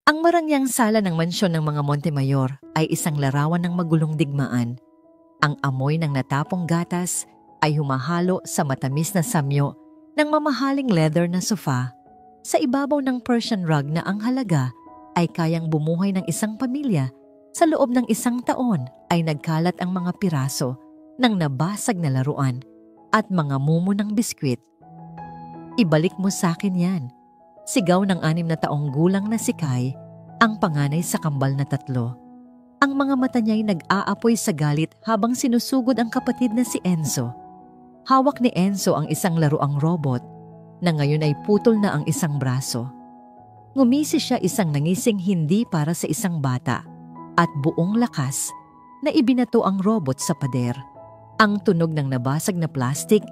Ang marangyang sala ng mansyon ng mga Montemayor ay isang larawan ng magulong digmaan. Ang amoy ng natapong gatas ay humahalo sa matamis na samyo ng mamahaling leather na sofa sa ibabaw ng Persian rug na ang halaga ay kayang bumuhay ng isang pamilya. Sa loob ng isang taon ay nagkalat ang mga piraso ng nabasag na laruan at mga mumo ng biskwit. "Ibalik mo sa akin yan," sigaw ng 6 na taong gulang na si Kai, ang panganay sa kambal na 3. Ang mga mata niya'y nag-aapoy sa galit habang sinusugod ang kapatid na si Enzo. Hawak ni Enzo ang isang laruang robot na ngayon ay putol na ang isang braso. Ngumisi siya isang nangising hindi para sa isang bata at buong lakas na ibinato ang robot sa pader. Ang tunog ng nabasag na plastik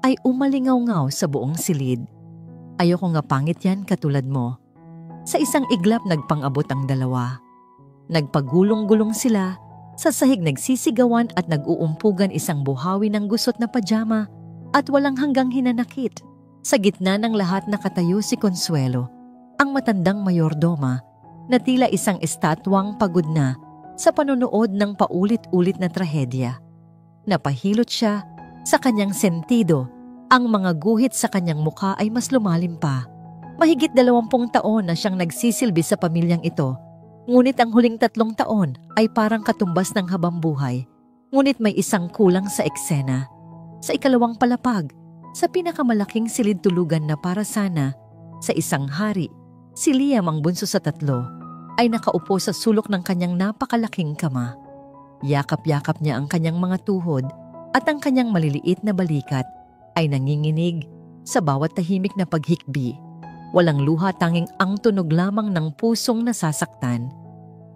ay umalingaw-ngaw sa buong silid. "Ayoko nga pangit yan katulad mo." Sa isang iglap nagpang-abot ang dalawa. Nagpagulong-gulong sila, sa sahig nagsisigawan at nag-uumpugan isang buhawi ng gusot na pajama at walang hanggang hinanakit. Sa gitna ng lahat nakatayo si Consuelo, ang matandang mayordoma na tila isang estatwang pagod na sa panonood ng paulit-ulit na trahedya. Napahilot siya sa kanyang sentido. Ang mga guhit sa kanyang mukha ay mas lumalim pa. Mahigit 20 taon na siyang nagsisilbi sa pamilyang ito, ngunit ang huling 3 taon ay parang katumbas ng habambuhay. Ngunit may isang kulang sa eksena. Sa ikalawang palapag, sa pinakamalaking silid tulugan na para sana sa isang hari, si Liam, ang bunso sa 3, ay nakaupo sa sulok ng kanyang napakalaking kama. Yakap-yakap niya ang kanyang mga tuhod at ang kanyang maliliit na balikat ay nanginginig sa bawat tahimik na paghikbi. Walang luha, tanging ang tunog lamang ng pusong nasasaktan.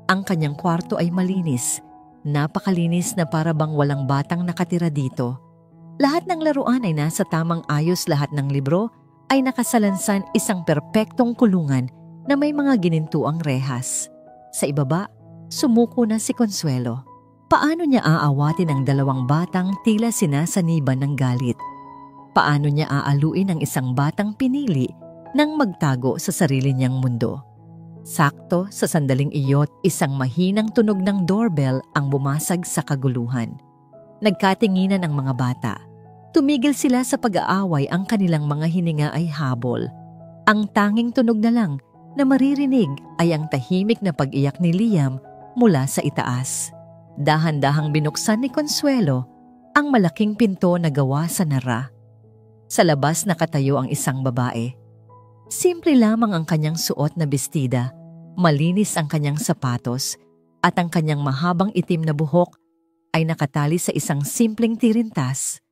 Ang kanyang kwarto ay malinis, napakalinis na para bang walang batang nakatira dito. Lahat ng laruan ay nasa tamang ayos, lahat ng libro ay nakasalansan, isang perpektong kulungan na may mga ginintuang rehas. Sa ibaba, sumuko na si Consuelo. Paano niya aawatin ang 2 batang tila sinasaniban ng galit? Paano niya aaluin ang isang batang pinili nang magtago sa sarili niyang mundo? Sakto sa sandaling iyot, isang mahinang tunog ng doorbell ang bumasag sa kaguluhan. Nagkatinginan ang mga bata. Tumigil sila sa pag-aaway, ang kanilang mga hininga ay habol. Ang tanging tunog na lang na maririnig ay ang tahimik na pag-iyak ni Liam mula sa itaas. Dahan-dahang binuksan ni Consuelo ang malaking pinto na gawa sa nara. Sa labas nakatayo ang isang babae. Simple lamang ang kanyang suot na bestida, malinis ang kanyang sapatos, at ang kanyang mahabang itim na buhok ay nakatali sa isang simpleng tirintas.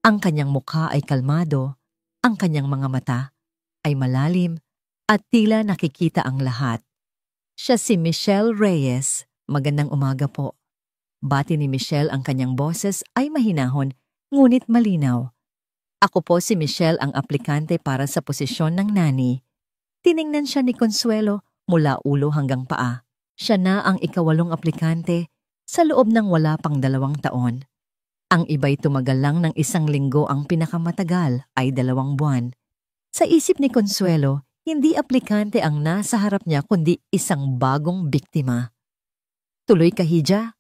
Ang kanyang mukha ay kalmado, ang kanyang mga mata ay malalim at tila nakikita ang lahat. Siya si Michelle Reyes. "Magandang umaga po." Bati ni Michelle, ang kanyang boses ay mahinahon ngunit malinaw. "Ako po si Michelle, ang aplikante para sa posisyon ng nani." Tiningnan siya ni Consuelo mula ulo hanggang paa. Siya na ang ika-8 aplikante sa loob ng wala pang 2 taon. Ang iba'y tumagal lang ng 1 linggo, ang pinakamatagal ay 2 buwan. Sa isip ni Consuelo, hindi aplikante ang nasa harap niya kundi isang bagong biktima. "Tuloy ka, Hija,"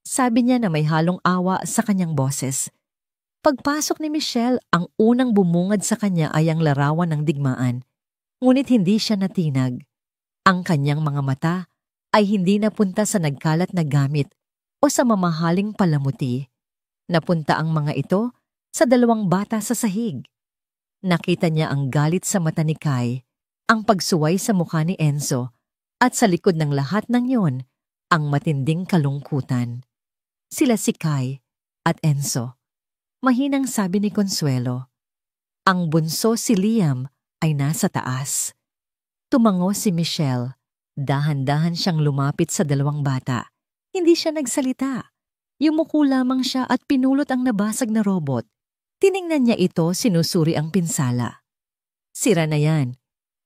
sabi niya na may halong awa sa kanyang boses. Pagpasok ni Michelle, ang unang bumungad sa kanya ay ang larawan ng digmaan. Ngunit hindi siya natinag. Ang kanyang mga mata ay hindi napunta sa nagkalat na gamit o sa mamahaling palamuti. Napunta ang mga ito sa 2 bata sa sahig. Nakita niya ang galit sa mata ni Kai, ang pagsuway sa mukha ni Enzo, at sa likod ng lahat ng yon, ang matinding kalungkutan. Sila si Kai at Enzo. Mahinang sabi ni Consuelo. Ang bunso si Liam ay nasa taas. Tumango si Michelle. Dahan-dahan siyang lumapit sa 2 bata. Hindi siya nagsalita. Yumuko lamang siya at pinulot ang nabasag na robot. Tiningnan niya ito, sinusuri ang pinsala. "Sira na yan,"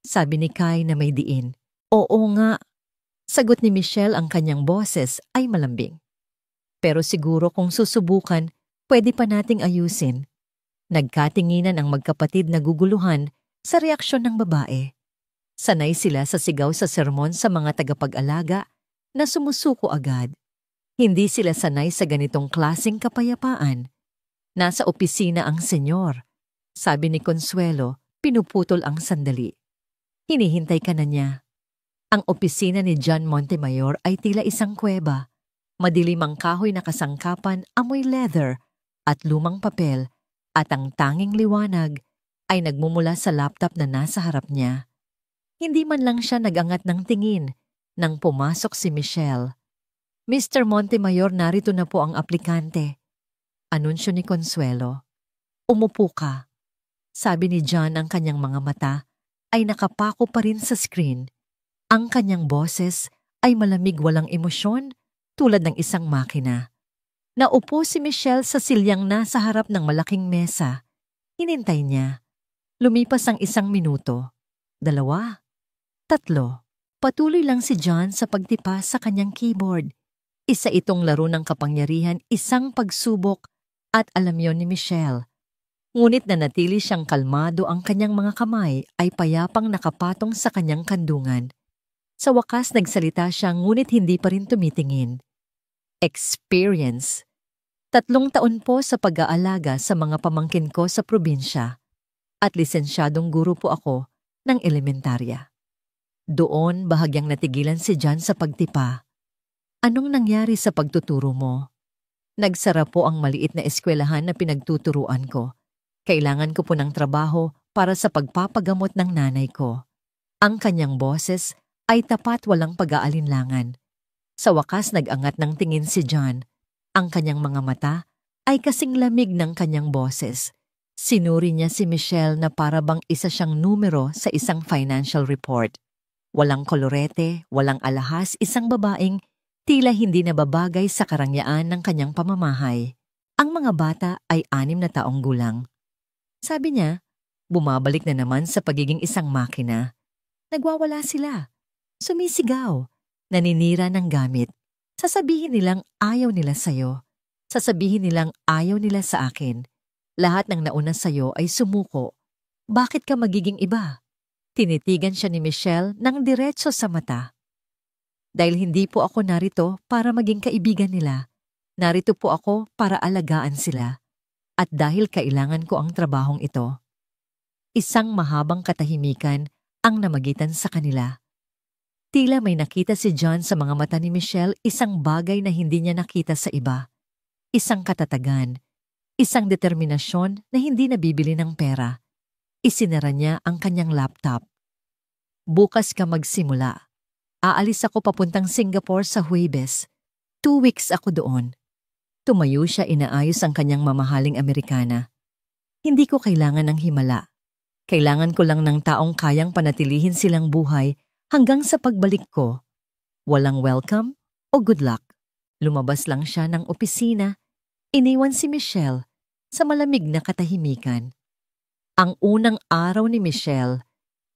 sabi ni Kai na may diin. "Oo nga," sagot ni Michelle, ang kanyang boses ay malambing. "Pero siguro kung susubukan, pwede pa nating ayusin." Nagkatinginan ang magkapatid na guguluhan sa reaksyon ng babae. Sanay sila sa sigaw sa sermon sa mga tagapag-alaga na sumusuko agad. Hindi sila sanay sa ganitong klaseng kapayapaan. Nasa opisina ang senyor. Sabi ni Consuelo, pinuputol ang sandali. Hinihintay ka na niya. Ang opisina ni John Montemayor ay tila isang kuweba. Madilim ang kahoy na kasangkapan, amoy leather at lumang papel, at ang tanging liwanag ay nagmumula sa laptop na nasa harap niya. Hindi man lang siya nagangat ng tingin nang pumasok si Michelle. Mr. Montemayor, narito na po ang aplikante. Anunsyo ni Consuelo. Umupo ka. Sabi ni John, ang kanyang mga mata ay nakapako pa rin sa screen. Ang kanyang boses ay malamig, walang emosyon, tulad ng isang makina. Naupo si Michelle sa silyang nasa harap ng malaking mesa. Hinintay niya. Lumipas ang 1 minuto. 2, 3. Patuloy lang si John sa pagtipa sa kanyang keyboard. Isa itong laro ng kapangyarihan, isang pagsubok, at alam yon ni Michelle. Ngunit nanatili siyang kalmado, ang kanyang mga kamay ay payapang nakapatong sa kanyang kandungan. Sa wakas nagsalita siya, ngunit hindi pa rin tumitingin. Experience. 3 taon po sa pag-aalaga sa mga pamangkin ko sa probinsya at lisensyadong guro po ako ng elementarya. Doon bahagyang natigilan si John sa pagtipa. Anong nangyari sa pagtuturo mo? Nagsara po ang maliit na eskwelahan na pinagtuturuan ko. Kailangan ko po ng trabaho para sa pagpapagamot ng nanay ko. Ang kanyang boses ay tapat, walang pag-aalinlangan. Sa wakas nag-angat ng tingin si John. Ang kanyang mga mata ay kasing lamig ng kanyang boses. Sinuri niya si Michelle na para bang isa siyang numero sa isang financial report. Walang kolorete, walang alahas, isang babaeng tila hindi nababagay sa karangyaan ng kanyang pamamahay. Ang mga bata ay 6 na taong gulang. Sabi niya, bumabalik na naman sa pagiging isang makina. Nagwawala sila. Sumisigaw. Naninira ng gamit. Sasabihin nilang ayaw nila sa'yo. Sasabihin nilang ayaw nila sa akin. Lahat ng nauna sa'yo ay sumuko. Bakit ka magiging iba? Tinitigan siya ni Michelle ng diretso sa mata. Dahil hindi po ako narito para maging kaibigan nila. Narito po ako para alagaan sila. At dahil kailangan ko ang trabahong ito. Isang mahabang katahimikan ang namagitan sa kanila. Tila may nakita si John sa mga mata ni Michelle, isang bagay na hindi niya nakita sa iba. Isang katatagan, isang determinasyon na hindi nabibili ng pera. Isinara niya ang kanyang laptop. Bukas ka magsimula. Aalis ako papuntang Singapore sa Huwebes. 2 weeks ako doon. Tumayo siya, inaayos ang kanyang mamahaling Amerikana. Hindi ko kailangan ng himala. Kailangan ko lang ng taong kayang panatilihin silang buhay hanggang sa pagbalik ko. Walang welcome o good luck. Lumabas lang siya ng opisina. Iniwan si Michelle sa malamig na katahimikan. Ang unang araw ni Michelle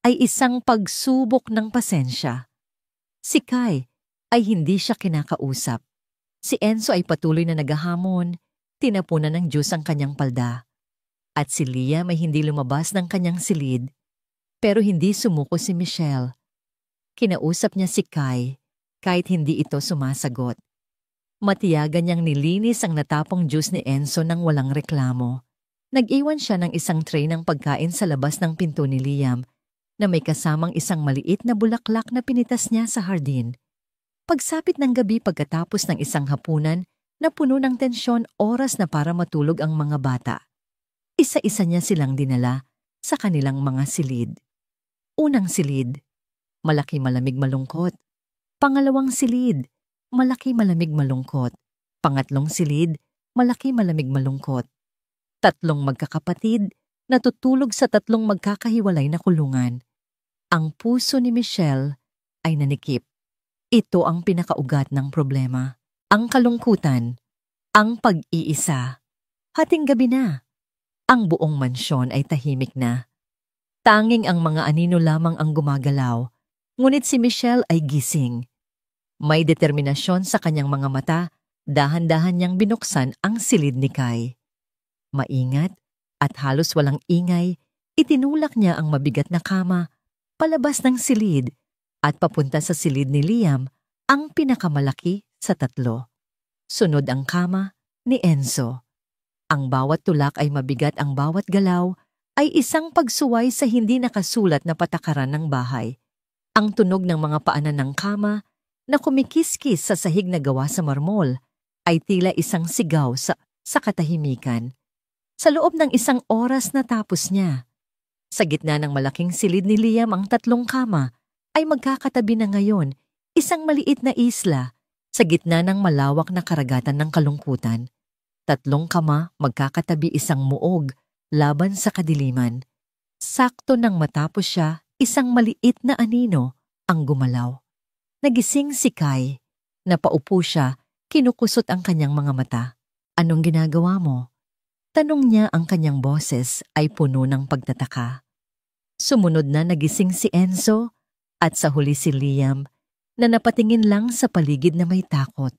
ay isang pagsubok ng pasensya. Si Kai ay hindi siya kinakausap. Si Enzo ay patuloy na naghahamon, tinapunan ng juice ang kanyang palda. At si Leah may hindi lumabas ng kanyang silid, pero hindi sumuko si Michelle. Kinausap niya si Kai, kahit hindi ito sumasagot. Matiyagan niyang nilinis ang natapong juice ni Enzo nang walang reklamo. Nag-iwan siya ng isang tray ng pagkain sa labas ng pinto ni Liam, na may kasamang isang maliit na bulaklak na pinitas niya sa hardin. Pagsapit ng gabi pagkatapos ng isang hapunan na puno ng tensyon, oras na para matulog ang mga bata. Isa-isa niya silang dinala sa kanilang mga silid. Unang silid, malaki malamig malungkot. Pangalawang silid, malaki malamig malungkot. Pangatlong silid, malaki malamig malungkot. 3 magkakapatid, natutulog sa 3 magkakahiwalay na kulungan. Ang puso ni Michelle ay nanikip. Ito ang pinakaugat ng problema. Ang kalungkutan, ang pag-iisa. Hating gabi na. Ang buong mansyon ay tahimik na. Tanging ang mga anino lamang ang gumagalaw, ngunit si Michelle ay gising. May determinasyon sa kanyang mga mata, dahan-dahan niyang binuksan ang silid ni Kai. Maingat at halos walang ingay, itinulak niya ang mabigat na kama palabas ng silid at papunta sa silid ni Liam, ang pinakamalaki sa tatlo. Sunod ang kama ni Enzo. Ang bawat tulak ay mabigat, ang bawat galaw ay isang pagsuway sa hindi nakasulat na patakaran ng bahay. Ang tunog ng mga paanan ng kama na kumikiskis sa sahig na gawa sa marmol ay tila isang sigaw sa katahimikan. Sa loob ng 1 oras natapos niya. Sa gitna ng malaking silid ni Liam, ang 3 kama ay magkakatabi na ngayon, isang maliit na isla sa gitna ng malawak na karagatan ng kalungkutan. 3 kama magkakatabi, isang muog laban sa kadiliman. Sakto nang matapos siya, isang maliit na anino ang gumalaw. Nagising si Kai. Napaupo siya, kinukusot ang kanyang mga mata. "Anong ginagawa mo?" Tanong niya, ang kanyang boses ay puno ng pagtataka. Sumunod na nagising si Enzo at sa huli si Liam na napatingin lang sa paligid na may takot.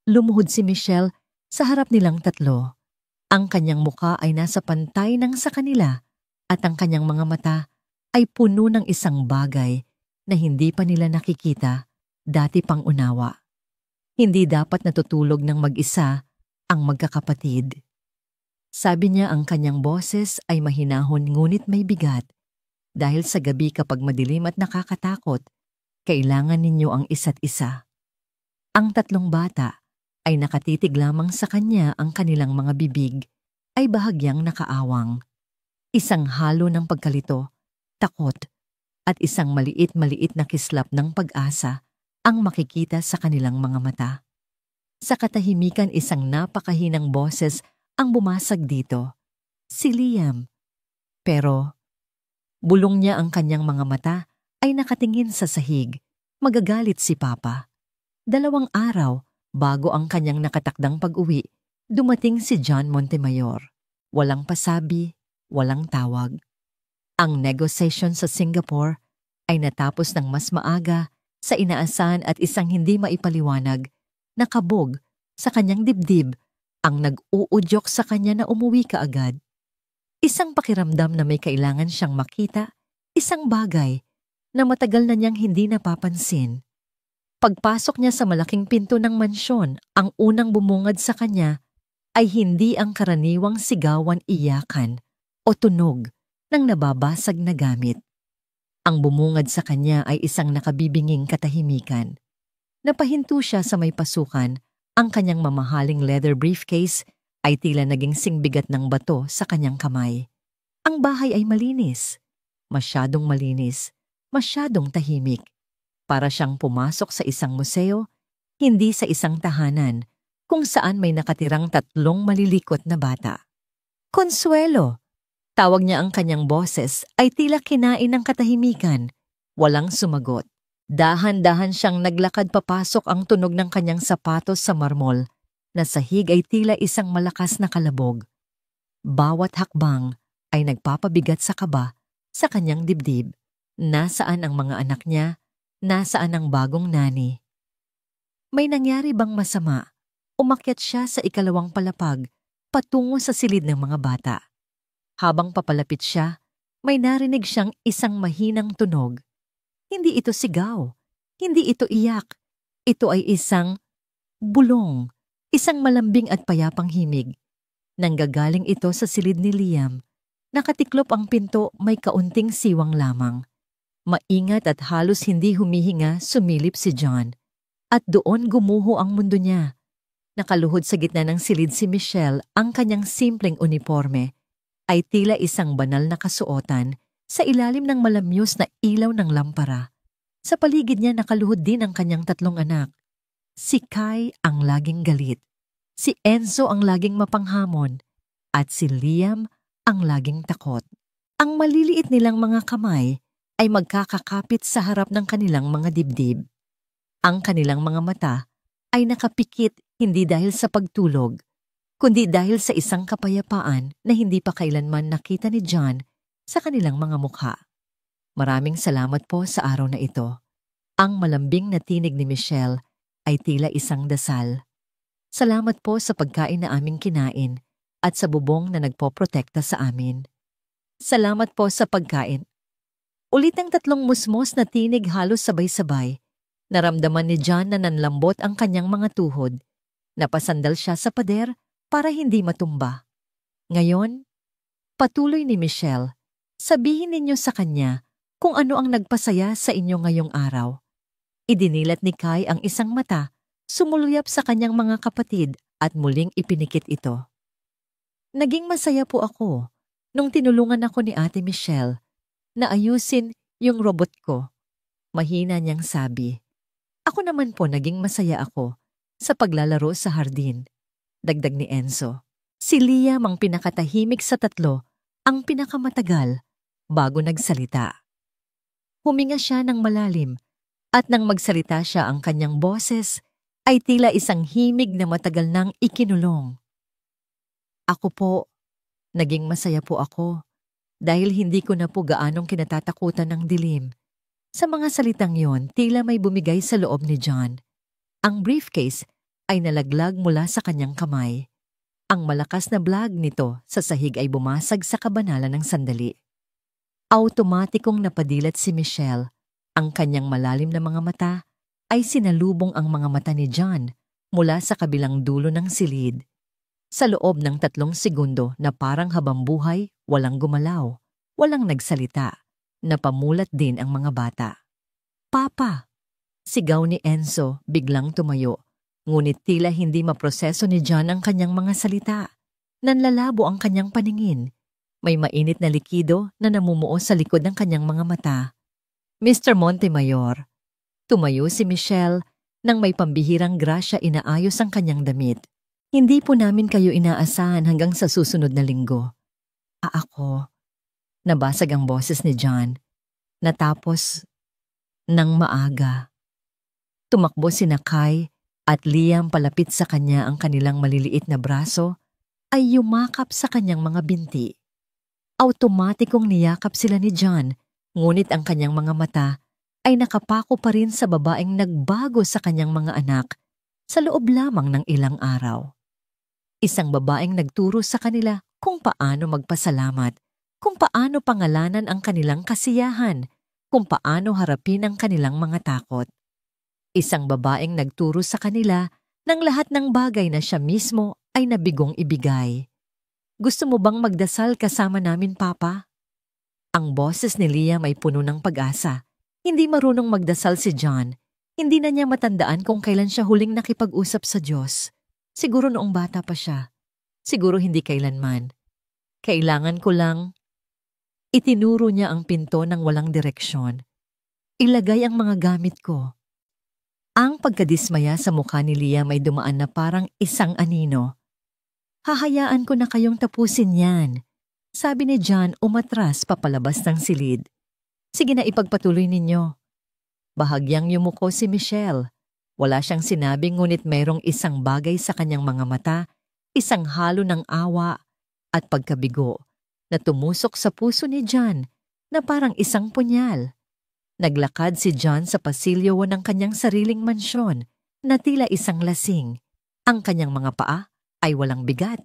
Lumuhod si Michelle sa harap nilang 3. Ang kanyang muka ay nasa pantay ng sa kanila at ang kanyang mga mata ay puno ng isang bagay na hindi pa nila nakikita dati pang unawa. Hindi dapat natutulog ng mag-isa ang magkakapatid. Sabi niya, ang kanyang boses ay mahinahon ngunit may bigat. Dahil sa gabi kapag madilim at nakakatakot, kailangan ninyo ang isa't isa. Ang 3 bata ay nakatitig lamang sa kanya, ang kanilang mga bibig ay bahagyang nakaawang. Isang halo ng pagkalito, takot, at isang maliit-maliit na kislap ng pag-asa ang makikita sa kanilang mga mata. Sa katahimikan, isang napakahinang boses ang bumasag dito. Si Liam. Pero bulong niya ang kanyang mga mata ay nakatingin sa sahig. Magagalit si Papa. 2 araw bago ang kanyang nakatakdang pag-uwi, dumating si John Montemayor. Walang pasabi, walang tawag. Ang negotiation sa Singapore ay natapos ng mas maaga sa inaasahan at isang hindi maipaliwanag na kabog sa kanyang dibdib ang nag-uudyok sa kanya na umuwi kaagad. Isang pakiramdam na may kailangan siyang makita, isang bagay na matagal na niyang hindi napapansin. Pagpasok niya sa malaking pinto ng mansyon, ang unang bumungad sa kanya ay hindi ang karaniwang sigawan, iyakan o tunog ng nababasag na gamit. Ang bumungad sa kanya ay isang nakabibinging katahimikan. Napahinto siya sa may pasukan, ang kanyang mamahaling leather briefcase ay tila naging singbigat ng bato sa kanyang kamay. Ang bahay ay malinis, masyadong tahimik. Para siyang pumasok sa isang museo, hindi sa isang tahanan kung saan may nakatirang 3 malilikot na bata. Consuelo! Tawag niya, ang kanyang boses ay tila kinain ng katahimikan. Walang sumagot. Dahan-dahan siyang naglakad papasok, ang tunog ng kanyang sapatos sa marmol na sahig ay tila isang malakas na kalabog. Bawat hakbang ay nagpapabigat sa kaba sa kanyang dibdib. Nasaan ang mga anak niya? Nasaan ang bagong nani? May nangyari bang masama? Umakyat siya sa 2 palapag patungo sa silid ng mga bata. Habang papalapit siya, may narinig siyang isang mahinang tunog. Hindi ito sigaw, hindi ito iyak. Ito ay isang bulong, isang malambing at payapang himig. Nanggagaling ito sa silid ni Liam. Nakatiklop ang pinto, may kaunting siwang lamang. Maingat at halos hindi humihinga, sumilip si John. At doon gumuho ang mundo niya. Nakaluhod sa gitna ng silid si Michelle, ang kanyang simpleng uniforme ay tila isang banal na kasuotan sa ilalim ng malamyos na ilaw ng lampara. Sa paligid niya nakaluhod din ang kanyang 3 anak. Si Kai ang laging galit, si Enzo ang laging mapanghamon, at si Liam ang laging takot. Ang maliliit nilang mga kamay ay magkakakapit sa harap ng kanilang mga dibdib. Ang kanilang mga mata ay nakapikit hindi dahil sa pagtulog, kundi dahil sa isang kapayapaan na hindi pa kailanman nakita ni John sa kanilang mga mukha. Maraming salamat po sa araw na ito. Ang malambing na tinig ni Michelle ay tila isang dasal. Salamat po sa pagkain na aming kinain at sa bubong na nagpoprotekta sa amin. Salamat po sa pagkain. Ulit ang tatlong musmos na tinig halos sabay-sabay. Naramdaman ni John na nanlambot ang kanyang mga tuhod. Napasandal siya sa pader para hindi matumba. Ngayon, patuloy ni Michelle, sabihin ninyo sa kanya kung ano ang nagpasaya sa inyo ngayong araw. Idinilat ni Kai ang isang mata, sumuluyap sa kanyang mga kapatid at muling ipinikit ito. Naging masaya po ako nung tinulungan ako ni Ate Michelle na ayusin yung robot ko. Mahina niyang sabi. Ako naman po naging masaya ako sa paglalaro sa hardin. Dagdag ni Enzo. Si Liam ang pinakatahimik sa tatlo, ang pinakamatagal bago nagsalita. Huminga siya ng malalim at nang magsalita siya ang kanyang boses ay tila isang himig na matagal nang ikinulong. Ako po, naging masaya po ako dahil hindi ko na po gaanong kinatatakutan ng dilim. Sa mga salitang yon, tila may bumigay sa loob ni John. Ang briefcase ay nalaglag mula sa kanyang kamay. Ang malakas na blag nito sa sahig ay bumasag sa kabanalan ng sandali. Automatikong napadilat si Michelle. Ang kanyang malalim na mga mata ay sinalubong ang mga mata ni John mula sa kabilang dulo ng silid. Sa loob ng 3 segundo na parang habambuhay, walang gumalaw, walang nagsalita. Napamulat din ang mga bata. Papa! Sigaw ni Enzo, biglang tumayo. Ngunit tila hindi maproseso ni John ang kanyang mga salita. Nanlalabo ang kanyang paningin. May mainit na likido na namumuo sa likod ng kanyang mga mata. Mr. Montemayor. Tumayo si Michelle nang may pambihirang grasya inaayos ang kanyang damit. Hindi po namin kayo inaasahan hanggang sa susunod na linggo. Ako. Nabasag ang boses ni John. Natapos ng maaga. Tumakbo sina Kai at Liam palapit sa kanya, ang kanilang maliliit na braso ay yumakap sa kanyang mga binti. Automatikong niyakap sila ni John, ngunit ang kanyang mga mata ay nakapako pa rin sa babaeng nagbago sa kanyang mga anak sa loob lamang ng ilang araw. Isang babaeng nagturo sa kanila kung paano magpasalamat, kung paano pangalanan ang kanilang kasiyahan, kung paano harapin ang kanilang mga takot. Isang babaeng nagturo sa kanila ng lahat ng bagay na siya mismo ay nabigong ibigay. Gusto mo bang magdasal kasama namin, Papa? Ang boses ni Liam ay puno ng pag-asa. Hindi marunong magdasal si John. Hindi na niya matandaan kung kailan siya huling nakipag-usap sa Diyos. Siguro noong bata pa siya. Siguro hindi kailanman. Kailangan ko lang. Itinuro niya ang pinto ng walang direksyon. Ilagay ang mga gamit ko. Ang pagkadismaya sa mukha ni Liam ay dumaan na parang isang anino. Hahayaan ko na kayong tapusin yan, sabi ni John umatras papalabas ng silid. Sige na, ipagpatuloy ninyo. Bahagyang yumuko si Michelle. Wala siyang sinabi, ngunit mayroong isang bagay sa kanyang mga mata, isang halo ng awa at pagkabigo na tumusok sa puso ni John na parang isang punyal. Naglakad si John sa pasilyo ng kanyang sariling mansyon na tila isang lasing. Ang kanyang mga paa ay walang bigat.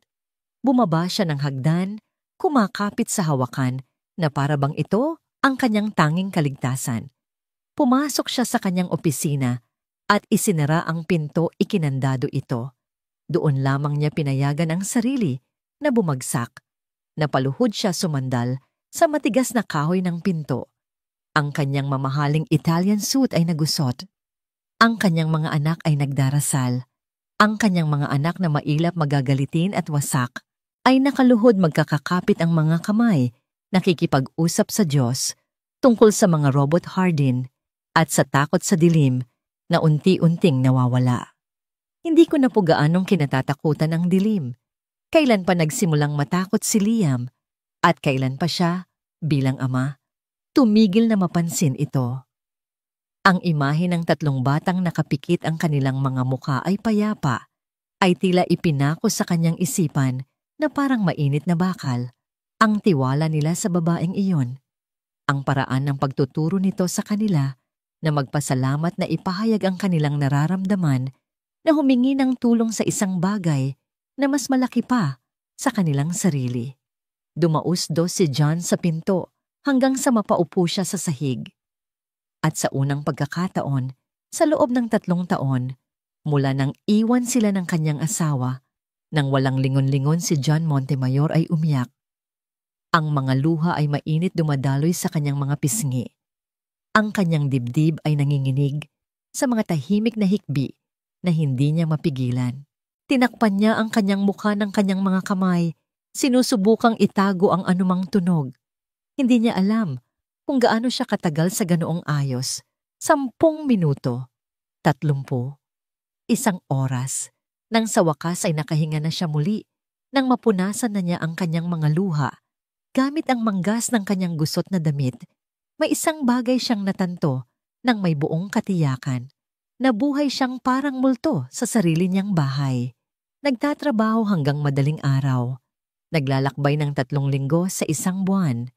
Bumaba siya ng hagdan, kumakapit sa hawakan na para bang ito ang kanyang tanging kaligtasan. Pumasok siya sa kanyang opisina at isinara ang pinto, ikinandado ito. Doon lamang niya pinayagan ang sarili na bumagsak. Napaluhod siya sumandal sa matigas na kahoy ng pinto. Ang kanyang mamahaling Italian suit ay nagusot. Ang kanyang mga anak ay nagdarasal. Ang kanyang mga anak na mailap, magagalitin at wasak ay nakaluhod, magkakakapit ang mga kamay, nakikipag-usap sa Diyos tungkol sa mga robot hardin at sa takot sa dilim na unti-unting nawawala. Hindi ko na po gaanong kinatatakutan ang dilim. Kailan pa nagsimulang matakot si Liam at kailan pa siya bilang ama tumigil na mapansin ito. Ang imahe ng 3 batang nakapikit ang kanilang mga mukha ay payapa, ay tila ipinako sa kanyang isipan na parang mainit na bakal, ang tiwala nila sa babaeng iyon. Ang paraan ng pagtuturo nito sa kanila na magpasalamat, na ipahayag ang kanilang nararamdaman, na humingi ng tulong sa isang bagay na mas malaki pa sa kanilang sarili. Dumausdo si John sa pinto hanggang sa mapaupo siya sa sahig. At sa unang pagkakataon, sa loob ng 3 taon, mula nang iwan sila ng kanyang asawa, nang walang lingon-lingon si John Montemayor ay umiyak. Ang mga luha ay mainit dumadaloy sa kanyang mga pisngi. Ang kanyang dibdib ay nanginginig sa mga tahimik na hikbi na hindi niya mapigilan. Tinakpan niya ang kanyang mukha ng kanyang mga kamay, sinusubukang itago ang anumang tunog. Hindi niya alam kung gaano siya katagal sa ganoong ayos. 10 minuto, 30, 1 oras. Nang sa wakas ay nakahinga na siya muli, nang mapunasan na niya ang kanyang mga luha, gamit ang manggas ng kanyang gusot na damit, may isang bagay siyang natanto nang may buong katiyakan. Nabuhay siyang parang multo sa sarili niyang bahay. Nagtatrabaho hanggang madaling araw. Naglalakbay ng 3 linggo sa 1 buwan.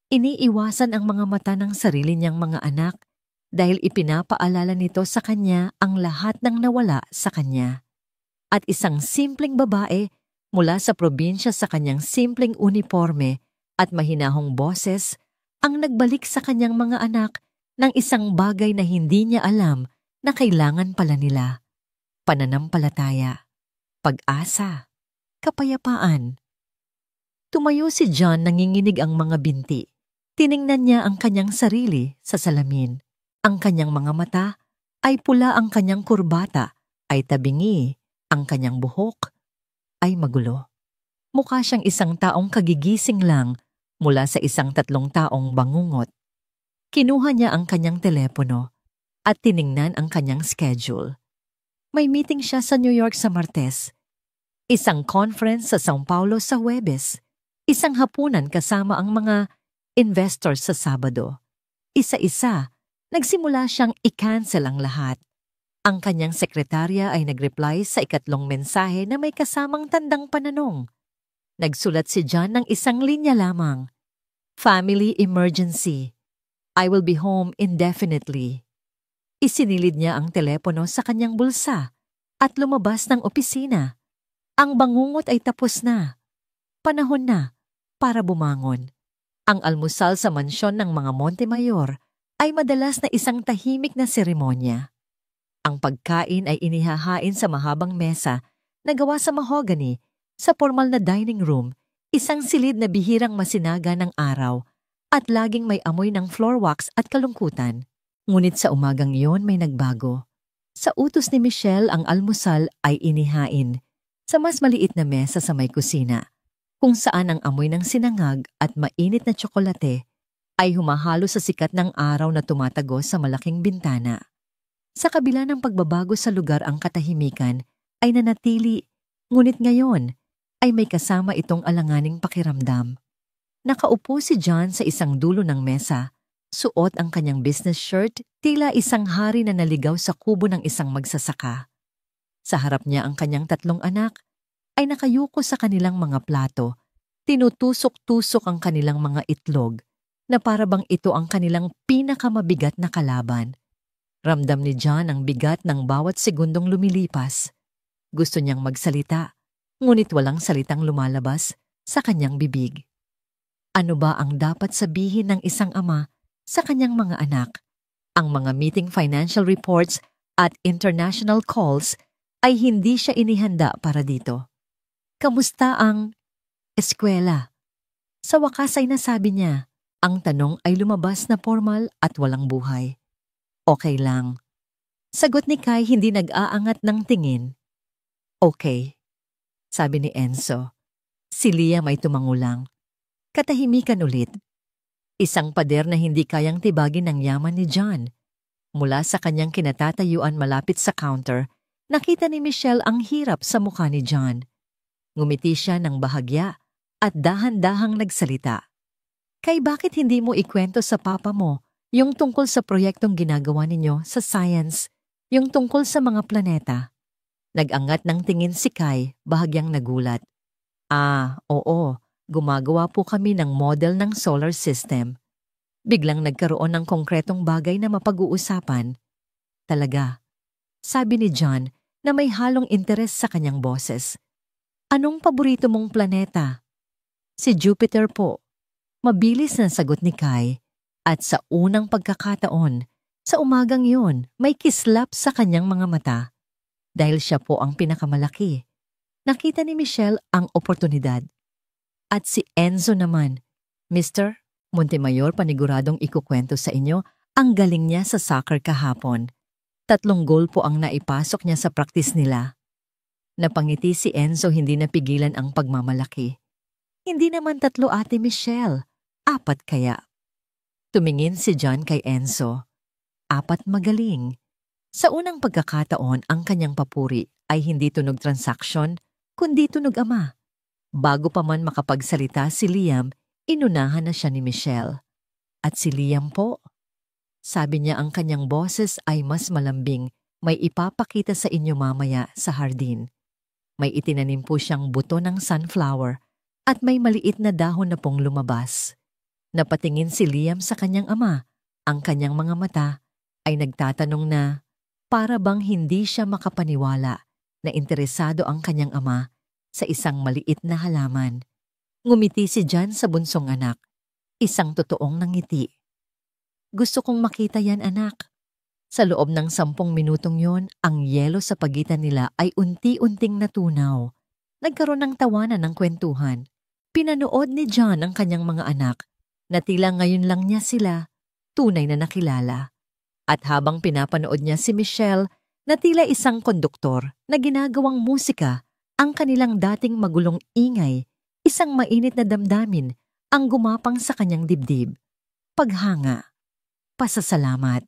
Iniiwasan ang mga mata ng sarili niyang mga anak dahil ipinapaalala nito sa kanya ang lahat ng nawala sa kanya. At isang simpleng babae mula sa probinsya sa kanyang simpleng uniforme at mahinahong boses ang nagbalik sa kanyang mga anak ng isang bagay na hindi niya alam na kailangan pala nila. Pananampalataya, pag-asa, kapayapaan. Tumayo si John, nanginginig ang mga binti. Tiningnan niya ang kanyang sarili sa salamin. Ang kanyang mga mata ay pula, ang kanyang kurbata ay tabingi, ang kanyang buhok ay magulo. Mukha siyang isang taong kagigising lang mula sa isang 3 taong bangungot. Kinuha niya ang kanyang telepono at tiningnan ang kanyang schedule. May meeting siya sa New York sa Martes, isang conference sa São Paulo sa Huwebes, isang hapunan kasama ang mga investors sa Sabado. Isa-isa, nagsimula siyang i-cancel ang lahat. Ang kanyang sekretarya ay nag-reply sa 2 mensahe na may kasamang tandang pananong. Nagsulat si John ng 1 linya lamang. Family emergency. I will be home indefinitely. Isinilid niya ang telepono sa kanyang bulsa at lumabas ng opisina. Ang bangungot ay tapos na. Panahon na para bumangon. Ang almusal sa mansyon ng mga Montemayor ay madalas na isang tahimik na seremonya. Ang pagkain ay inihahain sa mahabang mesa na gawa sa mahogany sa formal na dining room, isang silid na bihirang masinaga ng araw at laging may amoy ng floor wax at kalungkutan. Ngunit sa umagang iyon may nagbago. Sa utos ni Michelle, ang almusal ay inihain sa mas maliit na mesa sa may kusina, kung saan ang amoy ng sinangag at mainit na tsokolate ay humahalo sa sikat ng araw na tumatagos sa malaking bintana. Sa kabila ng pagbabago sa lugar, ang katahimikan ay nanatili, ngunit ngayon ay may kasama itong alanganing pakiramdam. Nakaupo si John sa isang dulo ng mesa, suot ang kanyang business shirt, tila isang hari na naligaw sa kubo ng isang magsasaka. Sa harap niya ang kanyang 3 anak ay nakayuko sa kanilang mga plato, tinutusok-tusok ang kanilang mga itlog na para bang ito ang kanilang pinakamabigat na kalaban. Ramdam ni John ang bigat ng bawat segundong lumilipas. Gusto niyang magsalita, ngunit walang salitang lumalabas sa kanyang bibig. Ano ba ang dapat sabihin ng isang ama sa kanyang mga anak? Ang mga meeting, financial reports at international calls ay hindi siya inihanda para dito. Kamusta ang eskwela? Sa wakas ay nasabi niya. Ang tanong ay lumabas na formal at walang buhay. Okay lang. Sagot ni Kai, hindi nag-aangat ng tingin. Okay, sabi ni Enzo. Si Lia may tumangulang. Katahimikan ulit. Isang pader na hindi kayang tibagin ng yaman ni John. Mula sa kanyang kinatatayuan malapit sa counter, nakita ni Michelle ang hirap sa mukha ni John. Ngumiti siya ng bahagya at dahan-dahang nagsalita. Kay, bakit hindi mo ikwento sa papa mo yung tungkol sa proyektong ginagawa ninyo sa science, yung tungkol sa mga planeta? Nag-angat ng tingin si Kai, bahagyang nagulat. Oo, gumagawa po kami ng model ng solar system. Biglang nagkaroon ng konkretong bagay na mapag-uusapan. Talaga, sabi ni John na may halong interes sa kanyang boses. Anong paborito mong planeta? Si Jupiter po. Mabilis na sagot ni Kai at sa unang pagkakataon, sa umagang yun, may kislap sa kanyang mga mata. Dahil siya po ang pinakamalaki. Nakita ni Michelle ang oportunidad. At si Enzo naman, Mr. Montemayor, paniguradong ikukwento sa inyo, ang galing niya sa soccer kahapon. 3 goal po ang naipasok niya sa practice nila. Napangiti si Enzo, hindi napigilan ang pagmamalaki. Hindi naman 3, Ate Michelle. 4 kaya. Tumingin si John kay Enzo. 4 magaling. Sa unang pagkakataon, ang kanyang papuri ay hindi tunog transaction, kundi tunog ama. Bago pa man makapagsalita si Liam, inunahan na siya ni Michelle. At si Liam po, sabi niya ang kanyang boses ay mas malambing, may ipapakita sa inyo mamaya sa hardin. May itinanim po siyang buto ng sunflower at may maliit na dahon na pong lumabas. Napatingin si Liam sa kanyang ama. Ang kanyang mga mata ay nagtatanong na para bang hindi siya makapaniwala na interesado ang kanyang ama sa isang maliit na halaman. Ngumiti si John sa bunsong anak. Isang totoong nangiti. Gusto kong makita yan, anak. Sa loob ng 10 minutong yon, ang yelo sa pagitan nila ay unti-unting natunaw. Nagkaroon ng tawanan ng kwentuhan. Pinanood ni John ang kanyang mga anak na tila ngayon lang niya sila tunay na nakilala. At habang pinapanood niya si Michelle na tila isang konduktor na ginagawang musika, ang kanilang dating magulong ingay, isang mainit na damdamin ang gumapang sa kanyang dibdib. Paghanga, pasasalamat,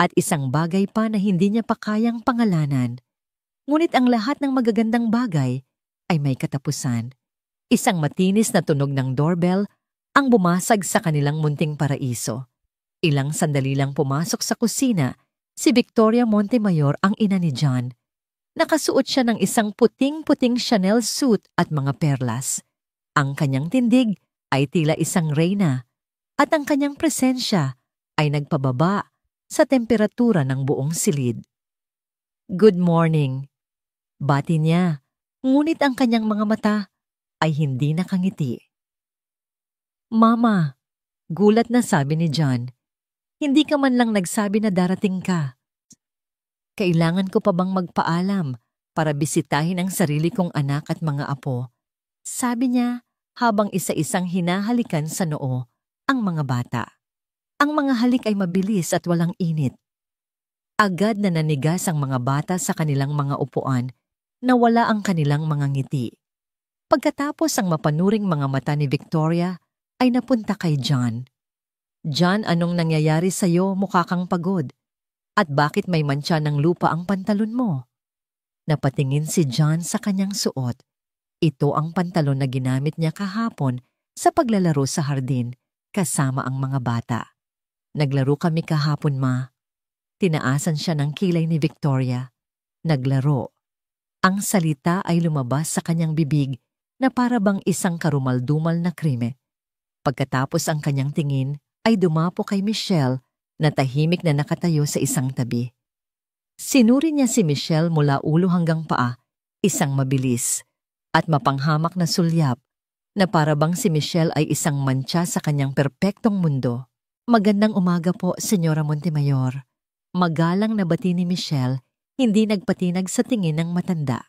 at isang bagay pa na hindi niya pa kayang pangalanan. Ngunit ang lahat ng magagandang bagay ay may katapusan. Isang matinis na tunog ng doorbell ang bumasag sa kanilang munting paraiso. Ilang sandali lang pumasok sa kusina, si Victoria Montemayor ang ina ni John. Nakasuot siya ng isang puting-puting Chanel suit at mga perlas. Ang kanyang tindig ay tila isang reyna at ang kanyang presensya ay nagpababa sa temperatura ng buong silid. Good morning. Bati niya, ngunit ang kanyang mga mata ay hindi nakangiti. Mama, gulat na sabi ni John. Hindi ka man lang nagsabi na darating ka. Kailangan ko pa bang magpaalam para bisitahin ang sarili kong anak at mga apo? Sabi niya habang isa-isang hinahalikan sa noo ang mga bata. Ang mga halik ay mabilis at walang init. Agad na nanigas ang mga bata sa kanilang mga upuan na wala ang kanilang mga ngiti. Pagkatapos ang mapanuring mga mata ni Victoria ay napunta kay John. John, anong nangyayari sa'yo? Mukha kang pagod. At bakit may mantsa ng lupa ang pantalon mo? Napatingin si John sa kanyang suot. Ito ang pantalon na ginamit niya kahapon sa paglalaro sa hardin kasama ang mga bata. Naglaro kami kahapon, ma. Tinaasan siya ng kilay ni Victoria. Naglaro. Ang salita ay lumabas sa kanyang bibig na para bang isang karumaldumal na krime. Pagkatapos ang kanyang tingin ay dumapo kay Michelle na tahimik na nakatayo sa isang tabi. Sinuri niya si Michelle mula ulo hanggang paa, isang mabilis at mapanghamak na sulyap na para bang si Michelle ay isang mantsa sa kanyang perpektong mundo. Magandang umaga po, Senyora Montemayor. Magalang na bati ni Michelle, hindi nagpatinag sa tingin ng matanda.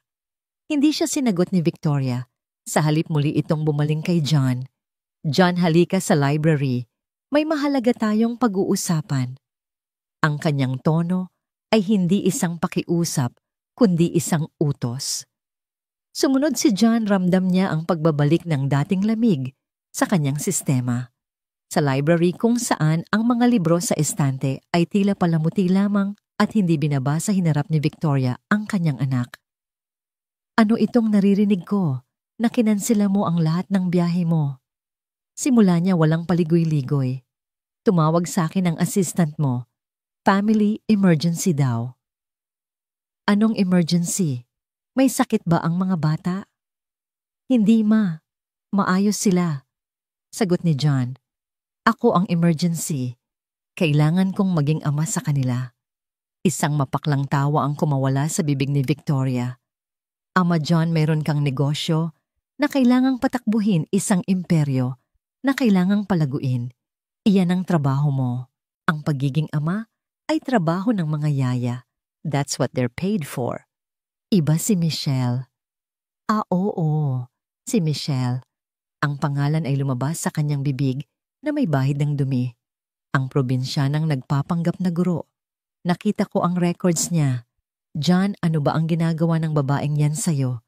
Hindi siya sinagot ni Victoria. Sa halip muli itong bumaling kay John. John, halika sa library. May mahalaga tayong pag-uusapan. Ang kanyang tono ay hindi isang pakiusap, kundi isang utos. Sumunod si John, ramdam niya ang pagbabalik ng dating lamig sa kanyang sistema. Sa library kung saan ang mga libro sa estante ay tila palamuti lamang at hindi binabasa hinarap ni Victoria ang kanyang anak. Ano itong naririnig ko? Na kinansela mo ang lahat ng biyahe mo. Simula niya walang paligoy-ligoy. Tumawag sa akin ang assistant mo. Family emergency daw. Anong emergency? May sakit ba ang mga bata? Hindi, ma. Maayos sila. Sagot ni John. Ako ang emergency. Kailangan kong maging ama sa kanila. Isang mapaklang tawa ang kumawala sa bibig ni Victoria. Ama John, mayroon kang negosyo na kailangang patakbuhin, isang imperyo na kailangang palaguin. Iyan ang trabaho mo. Ang pagiging ama ay trabaho ng mga yaya. That's what they're paid for. Iba si Michelle. Oo, si Michelle. Ang pangalan ay lumabas sa kanyang bibig na may bahid ng dumi. Ang probinsyanang nagpapanggap na guro. Nakita ko ang records niya. John, ano ba ang ginagawa ng babaeng yan sa'yo?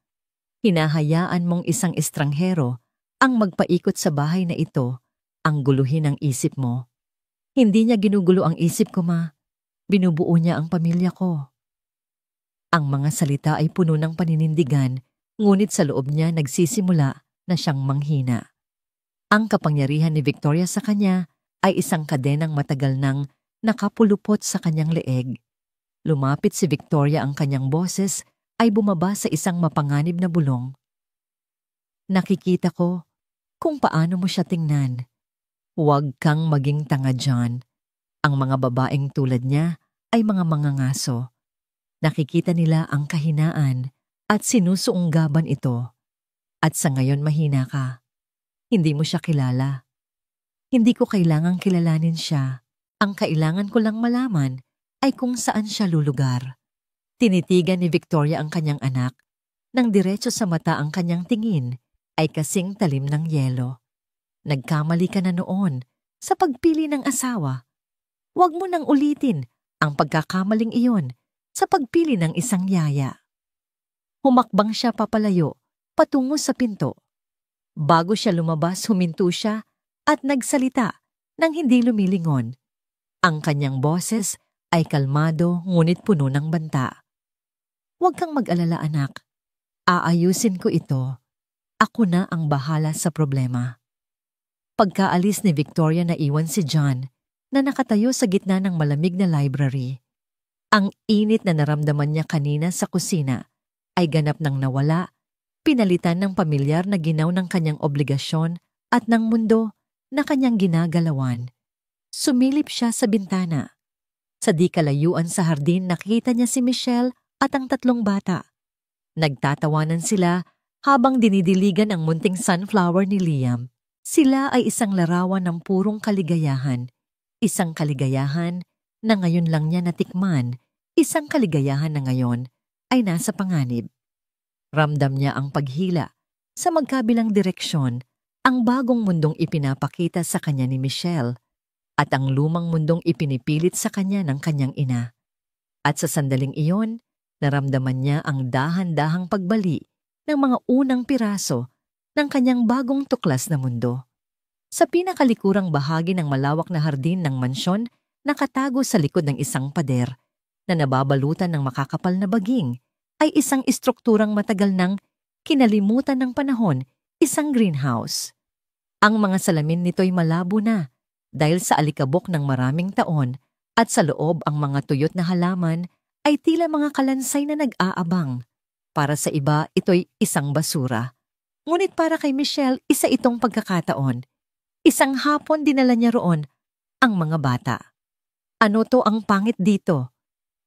Hinahayaan mong isang estranghero ang magpaikot sa bahay na ito, ang guluhin ang isip mo. Hindi niya ginugulo ang isip ko, ma. Binubuo niya ang pamilya ko. Ang mga salita ay puno ng paninindigan, ngunit sa loob niya nagsisimula na siyang manghina. Ang kapangyarihan ni Victoria sa kanya ay isang kadenang matagal nang nakapulupot sa kanyang leeg. Lumapit si Victoria, ang kanyang boses ay bumaba sa isang mapanganib na bulong. Nakikita ko kung paano mo siya tingnan. Huwag kang maging tanga, John. Ang mga babaeng tulad niya ay mga mangangaso. Nakikita nila ang kahinaan at sinusuunggaban ito. At sa ngayon mahina ka. Hindi mo siya kilala. Hindi ko kailangang kilalanin siya. Ang kailangan ko lang malaman ay kung saan siya lulugar. Tinitigan ni Victoria ang kanyang anak. Nang diretso sa mata ang kanyang tingin ay kasing talim ng yelo. Nagkamali ka na noon sa pagpili ng asawa. Huwag mo nang ulitin ang pagkakamaling iyon sa pagpili ng isang yaya. Humakbang siya papalayo, patungo sa pinto. Bago siya lumabas, huminto siya at nagsalita nang hindi lumilingon. Ang kanyang boses ay kalmado ngunit puno ng banta. Huwag kang mag-alala, anak. Aayusin ko ito. Ako na ang bahala sa problema. Pagkaalis ni Victoria, naiwan si John na nakatayo sa gitna ng malamig na library. Ang init na naramdaman niya kanina sa kusina ay ganap nang nawala, pinalitan ng pamilyar na ginaw ng kanyang obligasyon at ng mundo na kanyang ginagalawan. Sumilip siya sa bintana. Sa di kalayuan sa hardin, nakita niya si Michelle at ang 3 bata. Nagtatawanan sila habang dinidiligan ang munting sunflower ni Liam. Sila ay isang larawan ng purong kaligayahan. Isang kaligayahan na ngayon lang niya natikman. Isang kaligayahan na ngayon ay nasa panganib. Ramdam niya ang paghila sa magkabilang direksyon, ang bagong mundong ipinapakita sa kanya ni Michelle at ang lumang mundong ipinipilit sa kanya ng kanyang ina. At sa sandaling iyon, naramdaman niya ang dahan-dahang pagbali ng mga unang piraso ng kanyang bagong tuklas na mundo. Sa pinakalikurang bahagi ng malawak na hardin ng mansyon, nakatago sa likod ng isang pader na nababalutan ng makakapal na baging, ay isang istrukturang matagal nang kinalimutan ng panahon, isang greenhouse. Ang mga salamin nito'y malabo na dahil sa alikabok ng maraming taon at sa loob ang mga tuyot na halaman ay tila mga kalansay na nag-aabang. Para sa iba, ito'y isang basura. Ngunit para kay Michelle, isa itong pagkakataon. Isang hapon dinala niya roon ang mga bata. Ano to ang pangit dito?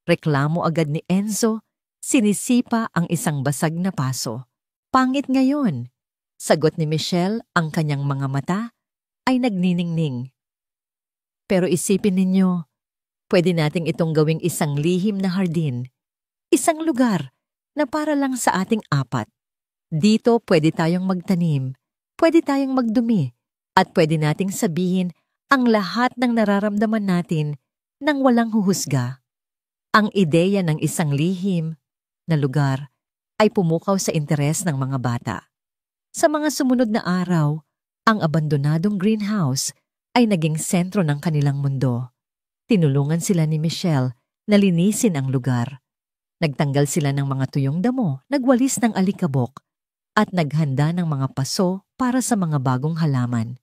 Reklamo agad ni Enzo, sinisipa ang isang basag na paso. Pangit ngayon. Sagot ni Michelle, ang kanyang mga mata ay nagniningning. Pero isipin ninyo, pwede nating itong gawing isang lihim na hardin. Isang lugar na para lang sa ating 4. Dito pwede tayong magtanim, pwede tayong magdumi, at pwede nating sabihin ang lahat ng nararamdaman natin nang walang huhusga. Ang ideya ng isang lihim na lugar ay pumukaw sa interes ng mga bata. Sa mga sumunod na araw, ang abandonadong greenhouse ay naging sentro ng kanilang mundo. Tinulungan sila ni Michelle na linisin ang lugar. Nagtanggal sila ng mga tuyong damo, nagwalis ng alikabok, at naghanda ng mga paso para sa mga bagong halaman.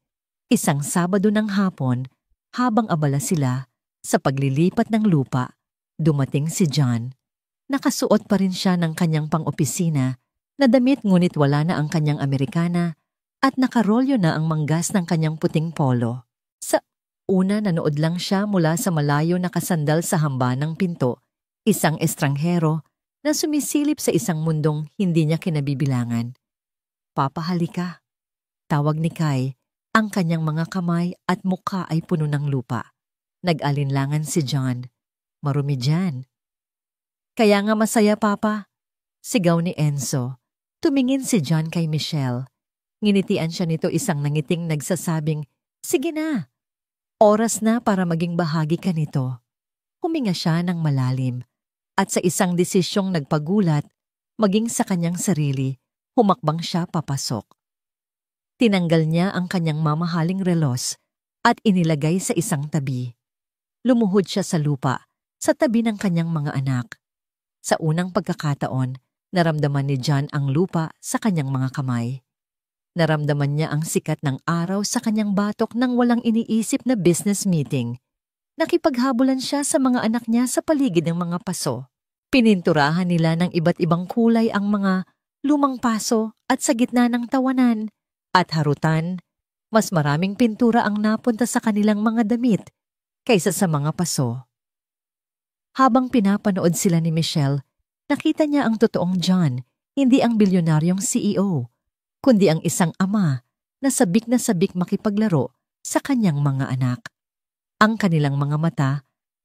Isang Sabado ng hapon, habang abala sila sa paglilipat ng lupa, dumating si John. Nakasuot pa rin siya ng kanyang pang-opisina na damit, ngunit wala na ang kanyang Amerikana at nakarolyo na ang manggas ng kanyang puting polo. Sa una, nanood lang siya mula sa malayo nakasandal sa hamba ng pinto, isang estranghero na sumisilip sa isang mundong hindi niya kinabibilangan. Papa, halika. Tawag ni Kai, Ang kanyang mga kamay at mukha ay puno ng lupa. Nag-alinlangan si John. Marumi dyan. Kaya nga masaya, Papa. Sigaw ni Enzo. Tumingin si John kay Michelle. Nginitian siya nito isang nangiting nagsasabing, sige na. Oras na para maging bahagi ka nito. Huminga siya ng malalim. At sa isang desisyong nagpagulat, maging sa kanyang sarili, humakbang siya papasok. Tinanggal niya ang kanyang mamahaling relos at inilagay sa isang tabi. Lumuhod siya sa lupa, sa tabi ng kanyang mga anak. Sa unang pagkakataon, naramdaman ni John ang lupa sa kanyang mga kamay. Naramdaman niya ang sikat ng araw sa kanyang batok nang walang iniisip na business meeting. Nakipaghabulan siya sa mga anak niya sa paligid ng mga paso. Pininturahan nila ng iba't ibang kulay ang mga lumang paso at sa gitna ng tawanan at harutan, mas maraming pintura ang napunta sa kanilang mga damit kaysa sa mga paso. Habang pinapanood sila ni Michelle, nakita niya ang totoong John, hindi ang bilyonaryong CEO, kundi ang isang ama na sabik makipaglaro sa kanyang mga anak. Ang kanilang mga mata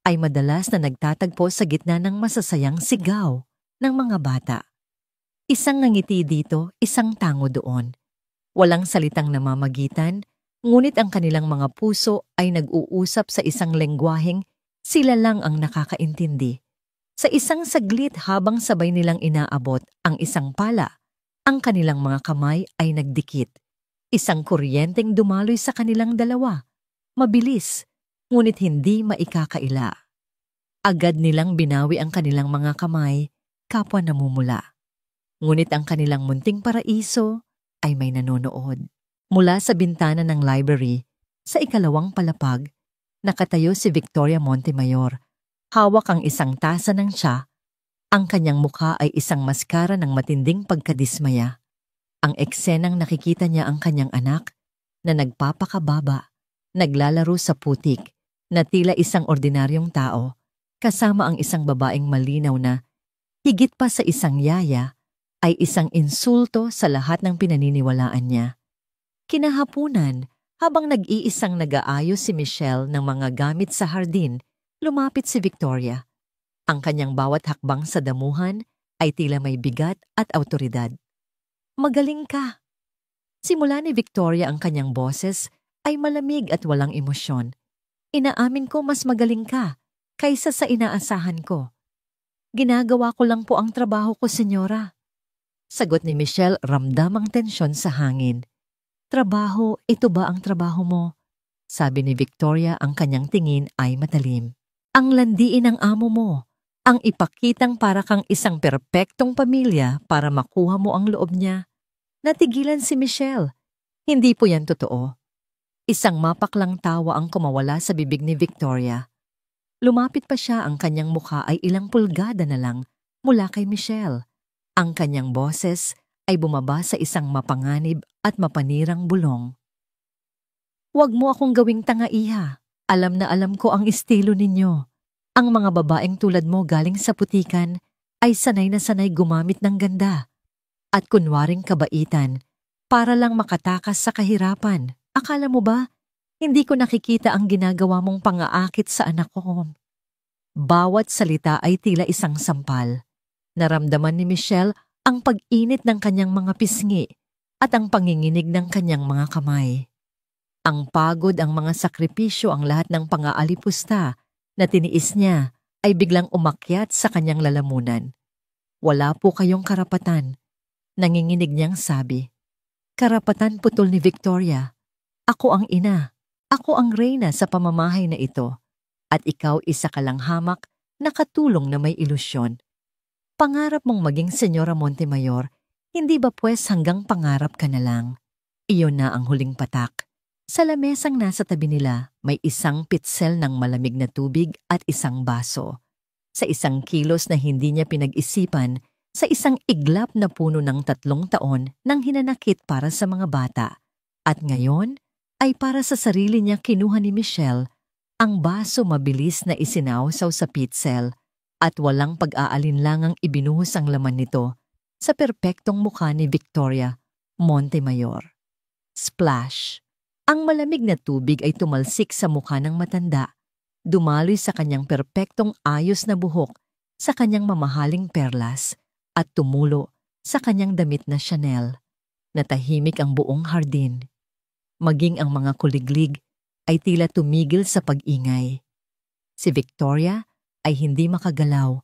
ay madalas na nagtatagpo sa gitna ng masasayang sigaw ng mga bata. Isang ngiti dito, isang tango doon. Walang salitang namamagitan, ngunit ang kanilang mga puso ay nag-uusap sa isang lengguwaheng sila lang ang nakakaintindi. Sa isang saglit habang sabay nilang inaabot ang isang pala, ang kanilang mga kamay ay nagdikit. Isang kuryenteng dumaloy sa kanilang dalawa. Mabilis, ngunit hindi maikakaila. Agad nilang binawi ang kanilang mga kamay, kapwa namumula. Ngunit ang kanilang munting paraiso ay may nanonood. Mula sa bintana ng library, sa ikalawang palapag, nakatayo si Victoria Montemayor. Hawak ang isang tasa ng tsa. Ang kanyang mukha ay isang maskara ng matinding pagkadismaya. Ang eksenang nakikita niya ang kanyang anak na nagpapakababa, naglalaro sa putik, na tila isang ordinaryong tao, kasama ang isang babaeng malinaw na, higit pa sa isang yaya, ay isang insulto sa lahat ng pinaniniwalaan niya. Kinahapunan, habang nag-iisang nag-aayos si Michelle ng mga gamit sa hardin, lumapit si Victoria. Ang kanyang bawat hakbang sa damuhan ay tila may bigat at awtoridad. Magaling ka! Simula ni Victoria ang kanyang boses ay malamig at walang emosyon. Inaamin ko mas magaling ka kaysa sa inaasahan ko. Ginagawa ko lang po ang trabaho ko, senyora. Sagot ni Michelle, ramdam ang tensyon sa hangin. Trabaho, ito ba ang trabaho mo? Sabi ni Victoria, ang kanyang tingin ay matalim. Ang landiin ng amo mo, ang ipakitang para kang isang perpektong pamilya para makuha mo ang loob niya. Natigilan si Michelle. Hindi po yan totoo. Isang mapaklang tawa ang kumawala sa bibig ni Victoria. Lumapit pa siya, ang kanyang mukha ay ilang pulgada na lang mula kay Michelle. Ang kanyang boses ay bumaba sa isang mapanganib at mapanirang bulong. Huwag mo akong gawing tanga, iha. Alam na alam ko ang estilo ninyo. Ang mga babaeng tulad mo galing sa putikan ay sanay na sanay gumamit ng ganda at kunwaring kabaitan para lang makatakas sa kahirapan. Akala mo ba, hindi ko nakikita ang ginagawa mong pang-aakit sa anak ko? Bawat salita ay tila isang sampal. Naramdaman ni Michelle ang pag-init ng kanyang mga pisngi at ang panginginig ng kanyang mga kamay. Ang pagod, ang mga sakripisyo, ang lahat ng pang-aalipusta na tiniis niya ay biglang umakyat sa kanyang lalamunan. Wala po kayong karapatan, nanginginig niyang sabi. Karapatan, putol ni Victoria. Ako ang ina, ako ang reyna sa pamamahay na ito, at ikaw isa ka lang hamak na katulong na may ilusyon. Pangarap mong maging Senyora Montemayor, hindi ba pwes hanggang pangarap ka na lang? Iyon na ang huling patak. Sa lamesang nasa tabi nila, may isang pitsel ng malamig na tubig at isang baso. Sa isang kilos na hindi niya pinag-isipan, sa isang iglap na puno ng 3 taon nang hinanakit para sa mga bata. At ngayon, ay para sa sarili niya kinuha ni Michelle ang baso, mabilis na isinawsaw sa pitsel at walang pag-aalinlangang ibinuhos ang laman nito sa perpektong mukha ni Victoria Montemayor. Splash! Ang malamig na tubig ay tumalsik sa mukha ng matanda, dumaloy sa kanyang perpektong ayos na buhok, sa kanyang mamahaling perlas, at tumulo sa kanyang damit na Chanel. Natahimik ang buong hardin. Maging ang mga kuliglig ay tila tumigil sa pag-ingay. Si Victoria ay hindi makagalaw.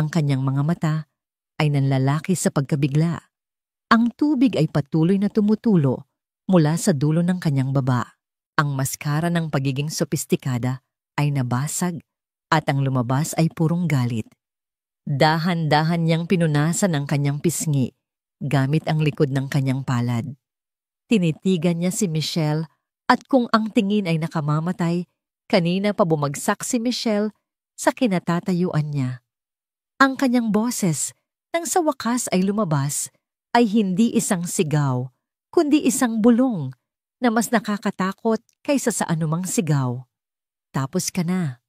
Ang kanyang mga mata ay nanlalaki sa pagkabigla. Ang tubig ay patuloy na tumutulo mula sa dulo ng kanyang baba. Ang maskara ng pagiging sopistikada ay nabasag at ang lumabas ay purong galit. Dahan-dahan niyang pinunasan ang kanyang pisngi gamit ang likod ng kanyang palad. Tinitigan niya si Michelle at kung ang tingin ay nakamamatay, kanina pa bumagsak si Michelle sa kinatatayuan niya. Ang kanyang boses nang sa wakas ay lumabas ay hindi isang sigaw, kundi isang bulong na mas nakakatakot kaysa sa anumang sigaw. Tapos ka na.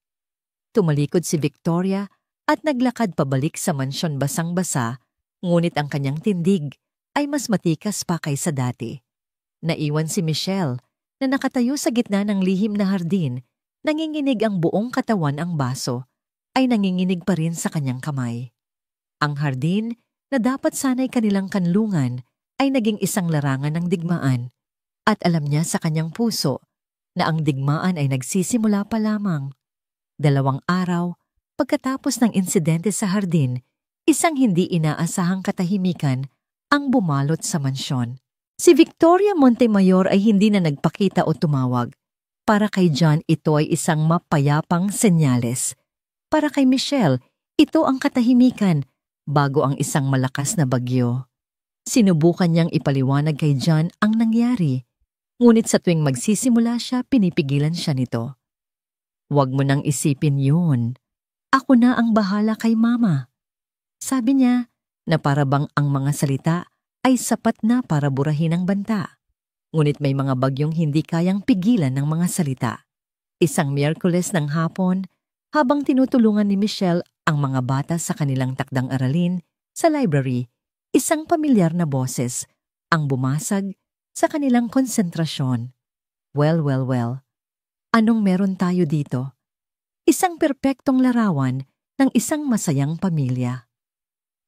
Tumalikod si Victoria at naglakad pabalik sa mansyon basang-basa, ngunit ang kanyang tindig ay mas matikas pa kaysa dati. Naiwan si Michelle na nakatayo sa gitna ng lihim na hardin, nanginginig ang buong katawan ang baso, ay nanginginig pa rin sa kanyang kamay. Ang hardin na dapat sana'y kanilang kanlungan ay naging isang larangan ng digmaan at alam niya sa kanyang puso na ang digmaan ay nagsisimula pa lamang. 2 araw pagkatapos ng insidente sa hardin, isang hindi inaasahang katahimikan ang bumalot sa mansyon. Si Victoria Montemayor ay hindi na nagpakita o tumawag. Para kay John, ito ay isang mapayapang senyales. Para kay Michelle, ito ang katahimikan bago ang isang malakas na bagyo. Sinubukan niyang ipaliwanag kay John ang nangyari, ngunit sa tuwing magsisimula siya, pinipigilan siya nito. "Huwag mo nang isipin yun. Ako na ang bahala kay Mama." Sabi niya na para bang ang mga salita ay sapat na para burahin ang banta. Ngunit may mga bagyong hindi kayang pigilan ng mga salita. Isang Miyerkules ng hapon, habang tinutulungan ni Michelle ang mga bata sa kanilang takdang aralin sa library, isang pamilyar na boses ang bumasag sa kanilang konsentrasyon. Well. Anong meron tayo dito? Isang perpektong larawan ng isang masayang pamilya.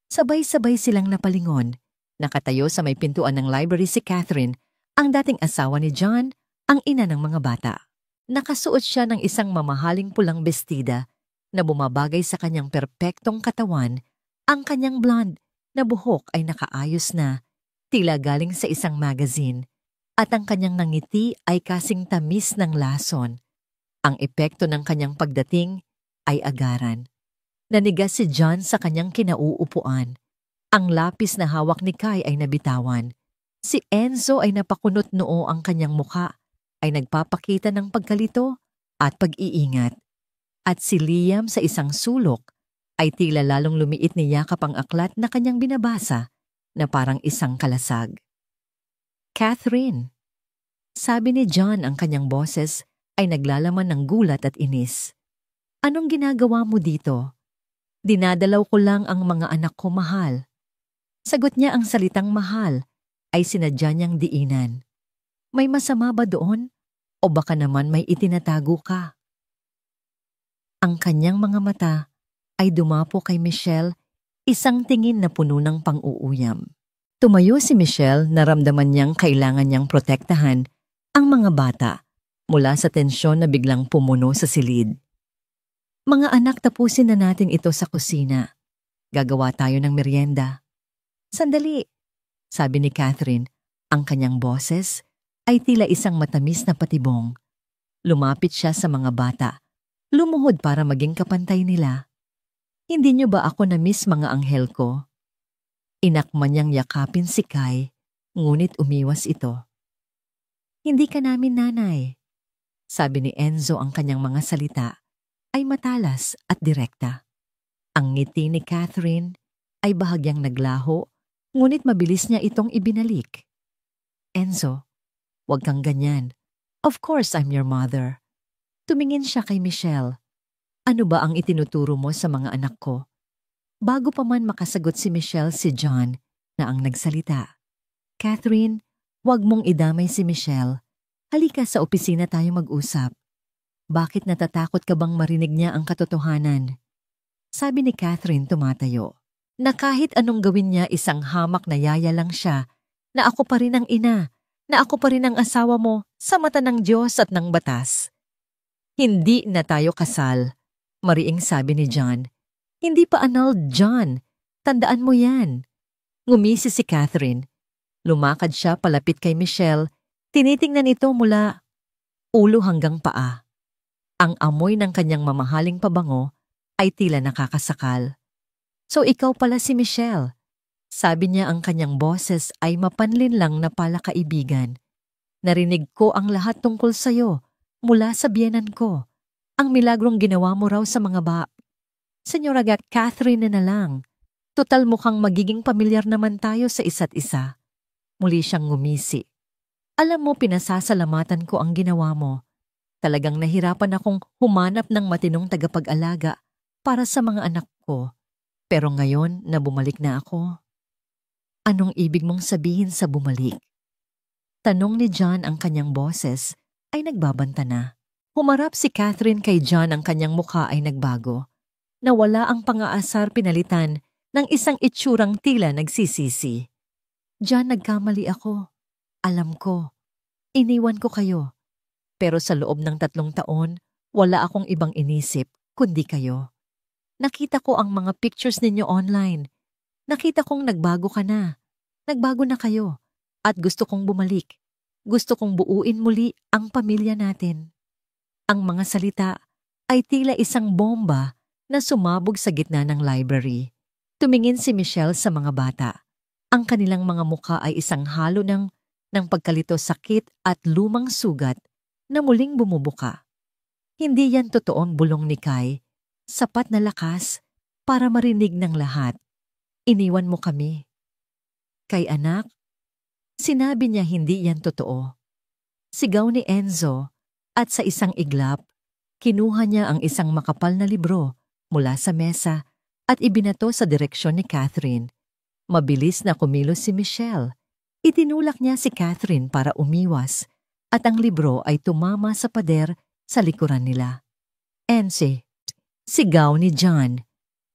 Sabay-sabay silang napalingon. Nakatayo sa may pintuan ng library si Catherine, ang dating asawa ni John, ang ina ng mga bata. Nakasuot siya ng isang mamahaling pulang bestida na bumabagay sa kanyang perpektong katawan. Ang kanyang blonde na buhok ay nakaayos na, tila galing sa isang magazine, at ang kanyang ngiti ay kasing tamis ng lason. Ang epekto ng kanyang pagdating ay agaran. Nanigas si John sa kanyang kinauupuan. Ang lapis na hawak ni Kai ay nabitawan. Si Enzo ay napakunot noo, ang kanyang mukha ay nagpapakita ng pagkalito at pag-iingat. At si Liam sa isang sulok ay tila lalong lumiit ni yakap ang aklat na kanyang binabasa na parang isang kalasag. "Catherine," sabi ni John, ang kanyang boses ay naglalaman ng gulat at inis. "Anong ginagawa mo dito?" "Dinadalaw ko lang ang mga anak ko, mahal." Sagot niya. Ang salitang mahal ay sinadya niyang diinan. May masama ba doon? O baka naman may itinatago ka? Ang kanyang mga mata ay dumapo kay Michelle, isang tingin na puno ng pang-uuyam. Tumayo si Michelle, naramdaman niyang kailangan niyang protektahan ang mga bata mula sa tensyon na biglang pumuno sa silid. "Mga anak, tapusin na natin ito sa kusina. Gagawa tayo ng merienda." "Sandali," sabi ni Catherine. Ang kanyang boses ay tila isang matamis na patibong. Lumapit siya sa mga bata, lumuhod para maging kapantay nila. "Hindi niyo ba ako na-miss, mga anghel ko?" Inakman niyang yakapin si Kai, ngunit umiwas ito. "Hindi ka namin, nanay." Sabi ni Enzo. Ang kanyang mga salita ay matalas at direkta. Ang ngiti ni Catherine ay bahagyang naglaho, ngunit mabilis niya itong ibinalik. "Enzo, huwag kang ganyan. Of course I'm your mother." Tumingin siya kay Michelle. "Ano ba ang itinuturo mo sa mga anak ko?" Bago pa man makasagot si Michelle, si John na ang nagsalita. "Catherine, huwag mong idamay si Michelle. Halika sa opisina tayo mag-usap. Bakit natatakot ka bang marinig niya ang katotohanan? Sabi ni Catherine tumatayo. Na kahit anong gawin niya isang hamak na yaya lang siya, na ako pa rin ang ina, na ako pa rin ang asawa mo sa mata ng Diyos at ng batas. Hindi na tayo kasal, mariing sabi ni John. Hindi pa annulled, John. Tandaan mo yan. Ngumisi si Catherine. Lumakad siya palapit kay Michelle. Tinitingnan ito mula ulo hanggang paa. Ang amoy ng kanyang mamahaling pabango ay tila nakakasakal. So ikaw pala si Michelle. Sabi niya ang kanyang boses ay mapanlin lang na palakaibigan. Narinig ko ang lahat tungkol sa'yo mula sa biyenan ko. Ang milagrong ginawa mo raw sa mga Senyora Catherine na lang. Total mukhang magiging pamilyar naman tayo sa isa't isa. Muli siyang ngumisi. Alam mo, pinasasalamatan ko ang ginawa mo. Talagang nahirapan akong humanap ng matinong tagapag-alaga para sa mga anak ko. Pero ngayon na bumalik na ako. Anong ibig mong sabihin sa bumalik? Tanong ni John, ang kanyang boses ay nagbabanta na. Humarap si Catherine kay John, ang kanyang mukha ay nagbago. Nawala ang pang-aasar, pinalitan ng isang itsurang tila nagsisisi. John, nagkamali ako. Alam ko. Iniwan ko kayo. Pero sa loob ng 3 taon, wala akong ibang inisip kundi kayo. Nakita ko ang mga pictures ninyo online. Nakita kong nagbago ka na. Nagbago na kayo. At gusto kong bumalik. Gusto kong buuin muli ang pamilya natin. Ang mga salita ay tila isang bomba na sumabog sa gitna ng library. Tumingin si Michelle sa mga bata. Ang kanilang mga mukha ay isang halo ng pagkalito, sakit at lumang sugat na muling bumubuka. Hindi yan totoong bulong ni Kai. Sapat na lakas para marinig ng lahat. Iniwan mo kami. Kay anak, sinabi niya hindi yan totoo. Sigaw ni Enzo at sa isang iglap, kinuha niya ang isang makapal na libro mula sa mesa at ibinato sa direksyon ni Catherine. Mabilis na kumilos si Michelle. Itinulak niya si Catherine para umiwas at ang libro ay tumama sa pader sa likuran nila. Ense, sigaw ni John.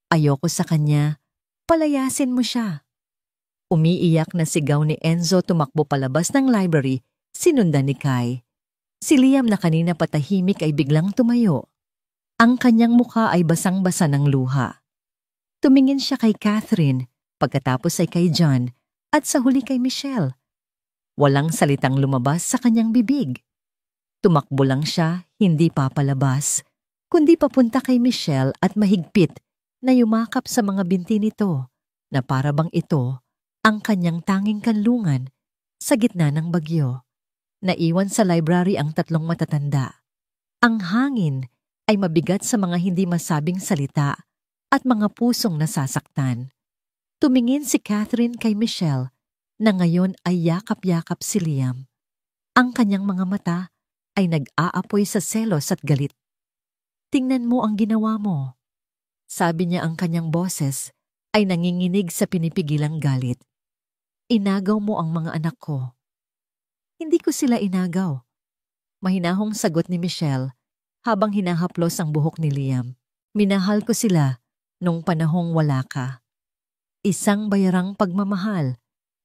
Ayoko sa kanya. Palayasin mo siya. Umiiyak na sigaw ni Enzo, tumakbo palabas ng library, sinundan ni Kai. Si Liam na kanina patahimik ay biglang tumayo. Ang kanyang mukha ay basang-basa ng luha. Tumingin siya kay Catherine, pagkatapos ay kay John, at sa huli kay Michelle. Walang salitang lumabas sa kanyang bibig. Tumakbo lang siya, hindi papalabas, kundi papunta kay Michelle at mahigpit na yumakap sa mga binti nito na para bang ito ang kanyang tanging kanlungan sa gitna ng bagyo. Naiwan sa library ang 3 matatanda. Ang hangin ay mabigat sa mga hindi masabing salita at mga pusong nasasaktan. Tumingin si Catherine kay Michelle na ngayon ay yakap-yakap si Liam. Ang kanyang mga mata ay nag-aapoy sa selos at galit. Tingnan mo ang ginawa mo. Sabi niya, ang kanyang boses ay nanginginig sa pinipigilang galit. Inagaw mo ang mga anak ko. Hindi ko sila inagaw. Mahinahong sagot ni Michelle habang hinahaplos ang buhok ni Liam. Minahal ko sila nung panahong wala ka. Isang bayarang pagmamahal,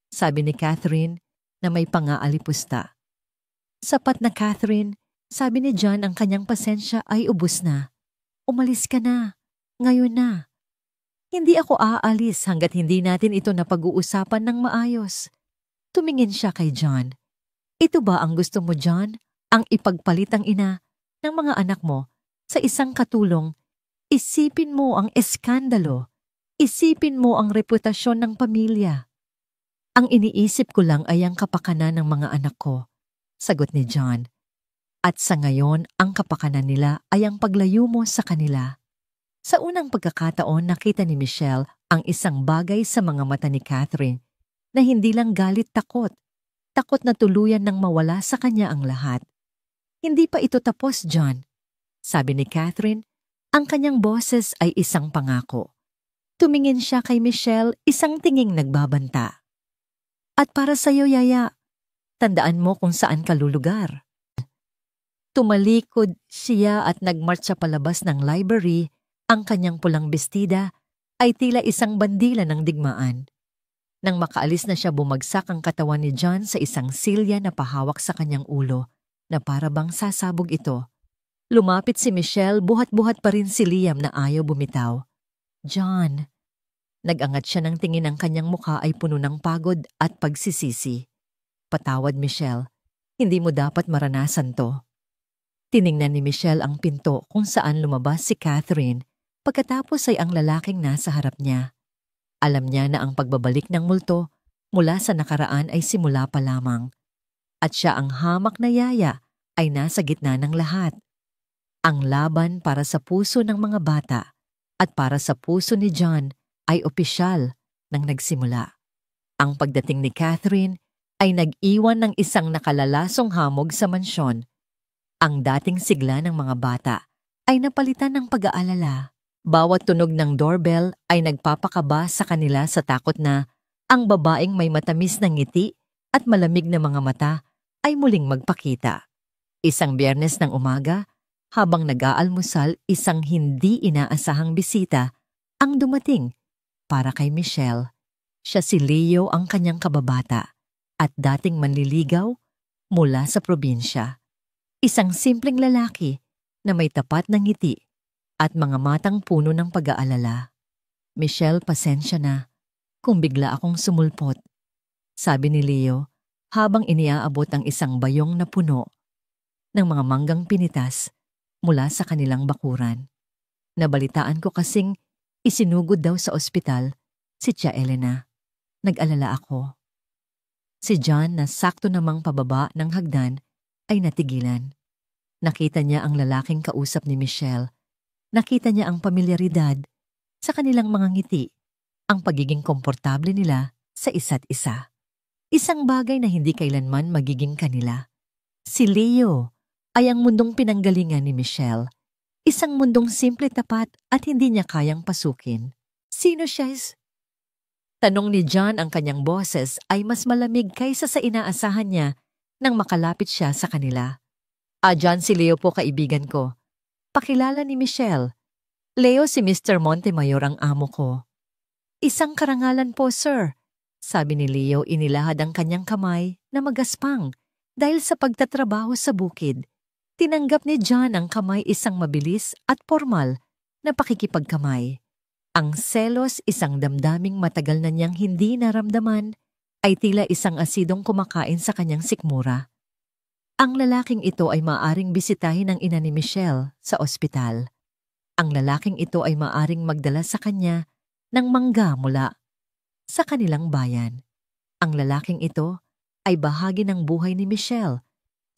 sabi ni Catherine na may pang-aalipusta. Sapat na, Catherine, sabi ni John, ang kanyang pasensya ay ubos na. Umalis ka na. Ngayon na. Hindi ako aalis hanggat hindi natin ito napag-uusapan ng maayos. Tumingin siya kay John. Ito ba ang gusto mo, John? Ang ipagpalit ang ina ng mga anak mo sa isang katulong? Isipin mo ang eskandalo. Isipin mo ang reputasyon ng pamilya. Ang iniisip ko lang ay ang kapakanan ng mga anak ko, sagot ni John. At sa ngayon, ang kapakanan nila ay ang paglayo mo sa kanila. Sa unang pagkakataon, nakita ni Michelle ang isang bagay sa mga mata ni Catherine na hindi lang galit, takot. Takot na tuluyan nang mawala sa kanya ang lahat. Hindi pa ito tapos, John. Sabi ni Catherine, ang kanyang boses ay isang pangako. Tumingin siya kay Michelle, isang tinging nagbabanta. At para sa'yo, Yaya, tandaan mo kung saan ka lulugar. Tumalikod siya at nagmarcha palabas ng library. Ang kanyang pulang bestida ay tila isang bandila ng digmaan. Nang makaalis na siya, bumagsak ang katawan ni John sa isang silya na pahawak sa kanyang ulo na para bang sasabog ito. Lumapit si Michelle, buhat-buhat pa rin si Liam na ayaw bumitaw. John. Nag-angat siya ng tingin, ang kanyang mukha ay puno ng pagod at pagsisisi. Patawad, Michelle. Hindi mo dapat maranasan to. Tiningnan ni Michelle ang pinto kung saan lumabas si Catherine, pagkatapos ay ang lalaking nasa harap niya. Alam niya na ang pagbabalik ng multo mula sa nakaraan ay simula pa lamang. At siya, ang hamak na yaya, ay nasa gitna ng lahat. Ang laban para sa puso ng mga bata at para sa puso ni John ay opisyal nang nagsimula. Ang pagdating ni Catherine ay nag-iwan ng isang nakalalasong hamog sa mansyon. Ang dating sigla ng mga bata ay napalitan ng pag-aalala. Bawat tunog ng doorbell ay nagpapakaba sa kanila sa takot na ang babaeng may matamis na ngiti at malamig na mga mata ay muling magpakita. Isang Biyernes ng umaga, habang nag-aalmusal, isang hindi inaasahang bisita ang dumating para kay Michelle. Siya si Leo, ang kanyang kababata at dating manliligaw mula sa probinsya. Isang simpleng lalaki na may tapat na ngiti at mga matang puno ng pag-aalala. Michelle, pasensya na kung bigla akong sumulpot, sabi ni Leo habang iniaabot ang isang bayong na puno ng mga manggang pinitas mula sa kanilang bakuran. Nabalitaan ko kasing isinugod daw sa ospital si Tia Elena. Nag-alala ako. Si John, na sakto namang pababa ng hagdan, ay natigilan. Nakita niya ang lalaking kausap ni Michelle. Nakita niya ang pamilyaridad sa kanilang mga ngiti, ang pagiging komportable nila sa isa't isa. Isang bagay na hindi kailanman magiging kanila. Si Leo ay ang mundong pinanggalingan ni Michelle. Isang mundong simple, tapat at hindi niya kayang pasukin. Sino siya? Tanong ni John. Ang kanyang boses ay mas malamig kaysa sa inaasahan niya nang makalapit siya sa kanila. John, si Leo po, kaibigan ko. Pakilala ni Michelle. Leo, si Mr. Montemayor ang amo ko. Isang karangalan po, sir, sabi ni Leo. Inilahad ang kanyang kamay na magaspang dahil sa pagtatrabaho sa bukid. Tinanggap ni John ang kamay, isang mabilis at formal na pakikipagkamay. Ang selos, isang damdaming matagal na niyang hindi naramdaman, ay tila isang asidong kumakain sa kanyang sikmura. Ang lalaking ito ay maaring bisitahin ng ina ni Michelle sa ospital. Ang lalaking ito ay maaring magdala sa kanya ng mangga mula sa kanilang bayan. Ang lalaking ito ay bahagi ng buhay ni Michelle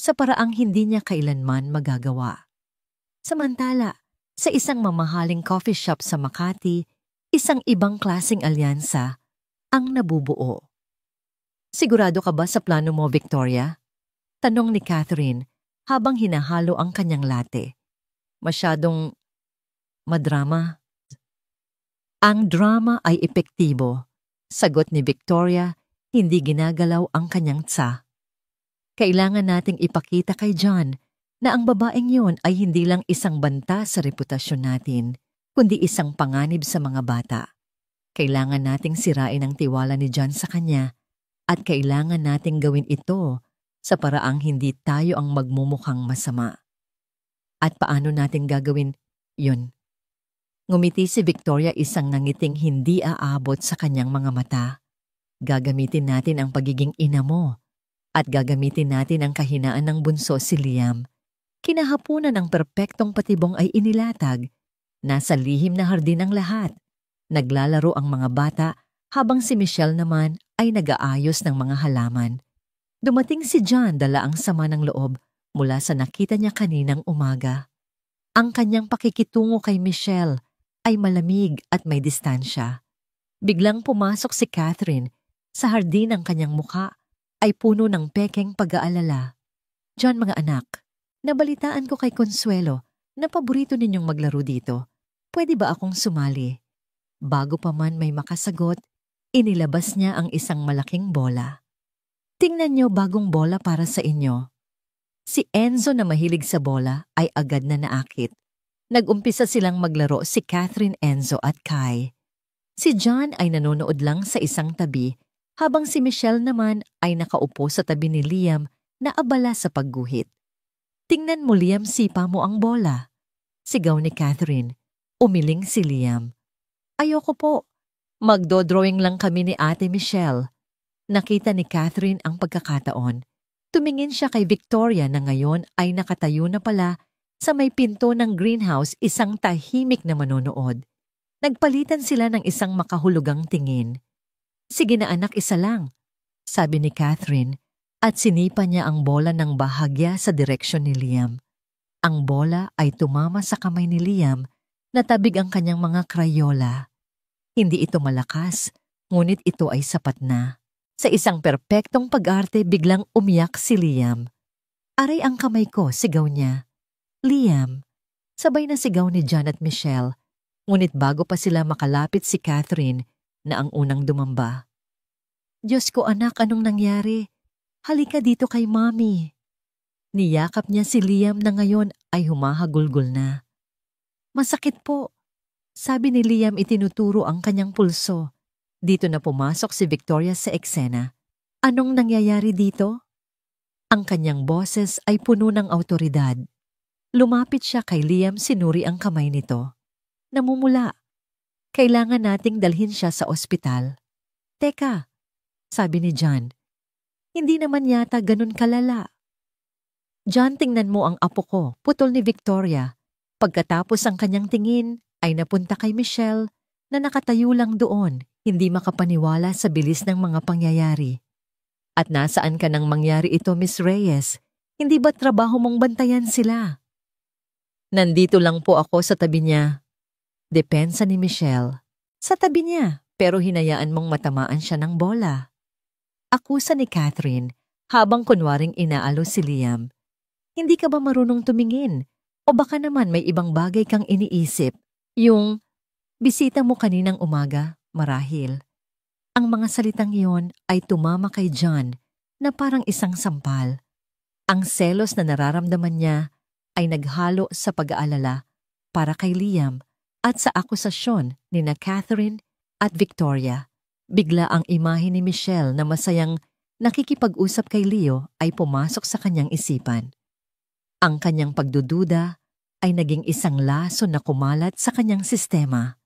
sa paraang hindi niya kailanman magagawa. Samantala, sa isang mamahaling coffee shop sa Makati, isang ibang klaseng alyansa ang nabubuo. Sigurado ka ba sa plano mo, Victoria? Tanong ni Catherine habang hinahalo ang kanyang latte. Masyadong madrama. Ang drama ay epektibo. Sagot ni Victoria, hindi ginagalaw ang kanyang tsa. Kailangan nating ipakita kay John na ang babaeng yun ay hindi lang isang banta sa reputasyon natin, kundi isang panganib sa mga bata. Kailangan nating sirain ang tiwala ni John sa kanya at kailangan nating gawin ito sa paraang hindi tayo ang magmumukhang masama. At paano natin gagawin yun? Ngumiti si Victoria, isang nangiting hindi aabot sa kanyang mga mata. Gagamitin natin ang pagiging ina mo at gagamitin natin ang kahinaan ng bunso, si Liam. Kinahapunan ng perpektong patibong ay inilatag. Nasa lihim na hardin ang lahat. Naglalaro ang mga bata habang si Michelle naman ay nag-aayos ng mga halaman. Dumating si John, dala ang sama ng loob mula sa nakita niya kaninang umaga. Ang kanyang pakikitungo kay Michelle ay malamig at may distansya. Biglang pumasok si Catherine. Sa hardin, ang kanyang mukha ay puno ng pekeng pag-aalala. John, mga anak, nabalitaan ko kay Consuelo na paborito ninyong maglaro dito. Pwede ba akong sumali? Bago pa man may makasagot, inilabas niya ang isang malaking bola. Tingnan niyo, bagong bola para sa inyo. Si Enzo na mahilig sa bola ay agad na naakit. Nag-umpisa silang maglaro si Catherine, Enzo at Kai. Si John ay nanonood lang sa isang tabi habang si Michelle naman ay nakaupo sa tabi ni Liam na abala sa pagguhit. "Tingnan mo, Liam, sipa mo ang bola," sigaw ni Catherine. Umiling si Liam. "Ayoko po. Magdodrawing lang kami ni Ate Michelle." Nakita ni Catherine ang pagkakataon. Tumingin siya kay Victoria na ngayon ay nakatayo na pala sa may pinto ng greenhouse, isang tahimik na manonood. Nagpalitan sila ng isang makahulugang tingin. "Sige na anak, isa lang," sabi ni Catherine at sinipa niya ang bola ng bahagya sa direksyon ni Liam. Ang bola ay tumama sa kamay ni Liam na tabig ang kanyang mga krayola. Hindi ito malakas, ngunit ito ay sapat na. Sa isang perpektong pag-arte, biglang umiyak si Liam. "Aray ang kamay ko," sigaw niya. "Liam," sabay na sigaw ni John at Michelle. Ngunit bago pa sila makalapit si Catherine na ang unang dumamba. "Diyos ko anak, anong nangyari? Halika dito kay Mommy." Niyakap niya si Liam na ngayon ay humahagulgol na. "Masakit po," sabi ni Liam, itinuturo ang kanyang pulso. Dito na pumasok si Victoria sa eksena. "Anong nangyayari dito?" Ang kanyang boses ay puno ng awtoridad. Lumapit siya kay Liam, sinuri ang kamay nito. "Namumula. Kailangan nating dalhin siya sa ospital." "Teka," sabi ni John. "Hindi naman yata ganun kalala." "John, tingnan mo ang apo ko," putol ni Victoria. Pagkatapos ang kanyang tingin ay napunta kay Michelle na nakatayo lang doon, hindi makapaniwala sa bilis ng mga pangyayari. "At nasaan ka nang mangyari ito, Miss Reyes? Hindi ba trabaho mong bantayan sila?" "Nandito lang po ako sa tabi niya." Depensa ni Michelle. "Sa tabi niya, pero hinayaan mong matamaan siya ng bola." Akusa ni Catherine habang kunwaring inaalo si Liam. "Hindi ka ba marunong tumingin? O baka naman may ibang bagay kang iniisip? Yung bisita mo kaninang umaga, marahil." Ang mga salitang iyon ay tumama kay John na parang isang sampal. Ang selos na nararamdaman niya ay naghalo sa pag-aalala para kay Liam at sa akusasyon ni na Catherine at Victoria. Bigla ang imahe ni Michelle na masayang nakikipag-usap kay Leo ay pumasok sa kanyang isipan. Ang kanyang pagdududa ay naging isang laso na kumalat sa kanyang sistema.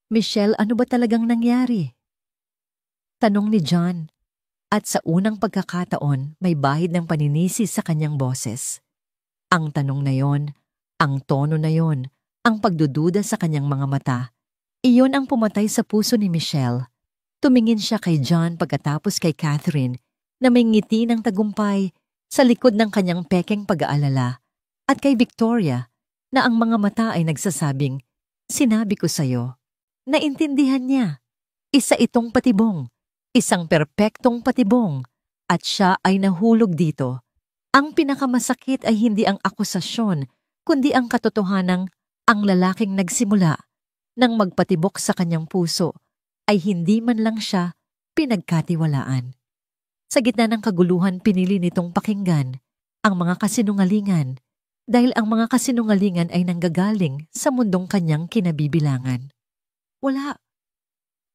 "Michelle, ano ba talagang nangyari?" tanong ni John. At sa unang pagkakataon, may bahid ng paninisi sa kanyang boses. Ang tanong na yon, ang tono na yon, ang pagdududa sa kanyang mga mata, iyon ang pumatay sa puso ni Michelle. Tumingin siya kay John pagkatapos kay Catherine na may ngiti ng tagumpay sa likod ng kanyang pekeng pag-aalala at kay Victoria na ang mga mata ay nagsasabing, "Sinabi ko sa'yo." Naintindihan niya. Isa itong patibong, isang perpektong patibong, at siya ay nahulog dito. Ang pinakamasakit ay hindi ang akusasyon, kundi ang katotohanang ang lalaking nagsimula nang magpatibok sa kanyang puso ay hindi man lang siya pinagkatiwalaan. Sa gitna ng kaguluhan, pinili nitong pakinggan ang mga kasinungalingan dahil ang mga kasinungalingan ay nanggagaling sa mundong kanyang kinabibilangan. "Wala."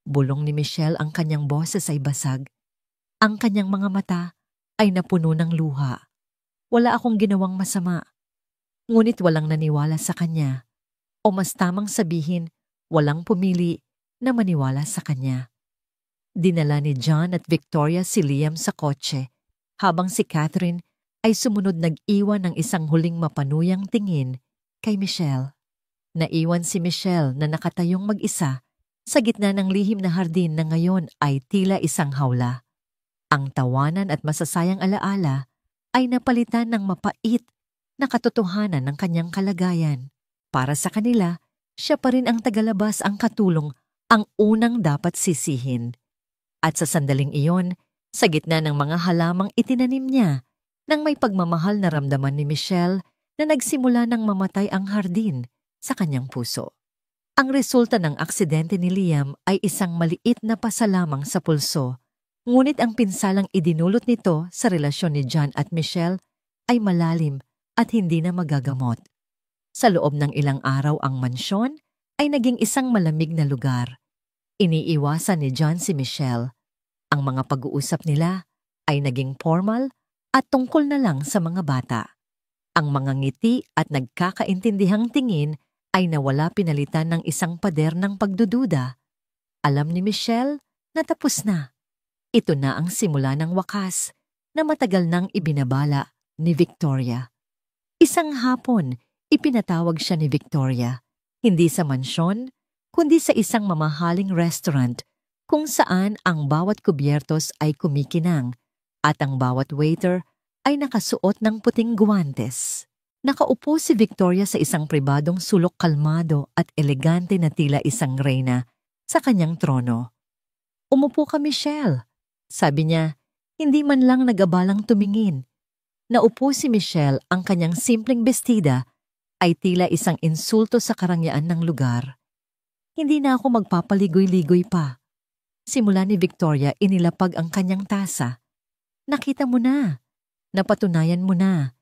Bulong ni Michelle, ang kanyang boses ay basag. Ang kanyang mga mata ay napuno ng luha. "Wala akong ginawang masama." Ngunit walang naniwala sa kanya. O mas tamang sabihin, walang pumili na maniwala sa kanya. Dinala ni John at Victoria si Liam sa kotse, habang si Catherine ay sumunod, nag-iwan ng isang huling mapanuyang tingin kay Michelle. Naiwan si Michelle na nakatayong mag-isa sa gitna ng lihim na hardin na ngayon ay tila isang hawla. Ang tawanan at masasayang alaala ay napalitan ng mapait na katotohanan ng kanyang kalagayan. Para sa kanila, siya pa rin ang tagalabas, ang katulong, ang unang dapat sisihin. At sa sandaling iyon, sa gitna ng mga halamang itinanim niya, nang may pagmamahal na ramdaman ni Michelle na nagsimula ng mamatay ang hardin sa kanyang puso. Ang resulta ng aksidente ni Liam ay isang maliit na pasalamang sa pulso, ngunit ang pinsalang idinulot nito sa relasyon ni John at Michelle ay malalim at hindi na magagamot. Sa loob ng ilang araw ang mansyon ay naging isang malamig na lugar. Iniiwasan ni John si Michelle. Ang mga pag-uusap nila ay naging formal at tungkol na lang sa mga bata. Ang mga ngiti at nagkakaintindihang tingin ay nawala pinalitan ng isang pader ng pagdududa. Alam ni Michelle na tapos na. Ito na ang simula ng wakas na matagal nang ibinabala ni Victoria. Isang hapon, ipinatawag siya ni Victoria, hindi sa mansyon, kundi sa isang mamahaling restaurant kung saan ang bawat kubyertos ay kumikinang at ang bawat waiter ay nakasuot ng puting guwantes. Nakaupo si Victoria sa isang pribadong sulok kalmado at elegante na tila isang reyna sa kanyang trono. "Umupo ka, Michelle," sabi niya, hindi man lang nagabalang tumingin. Naupo si Michelle, ang kanyang simpleng bestida ay tila isang insulto sa karangyaan ng lugar. "Hindi na ako magpapaligoy-ligoy pa." Simula ni Victoria, inilapag ang kanyang tasa. "Nakita mo na. Napatunayan mo na.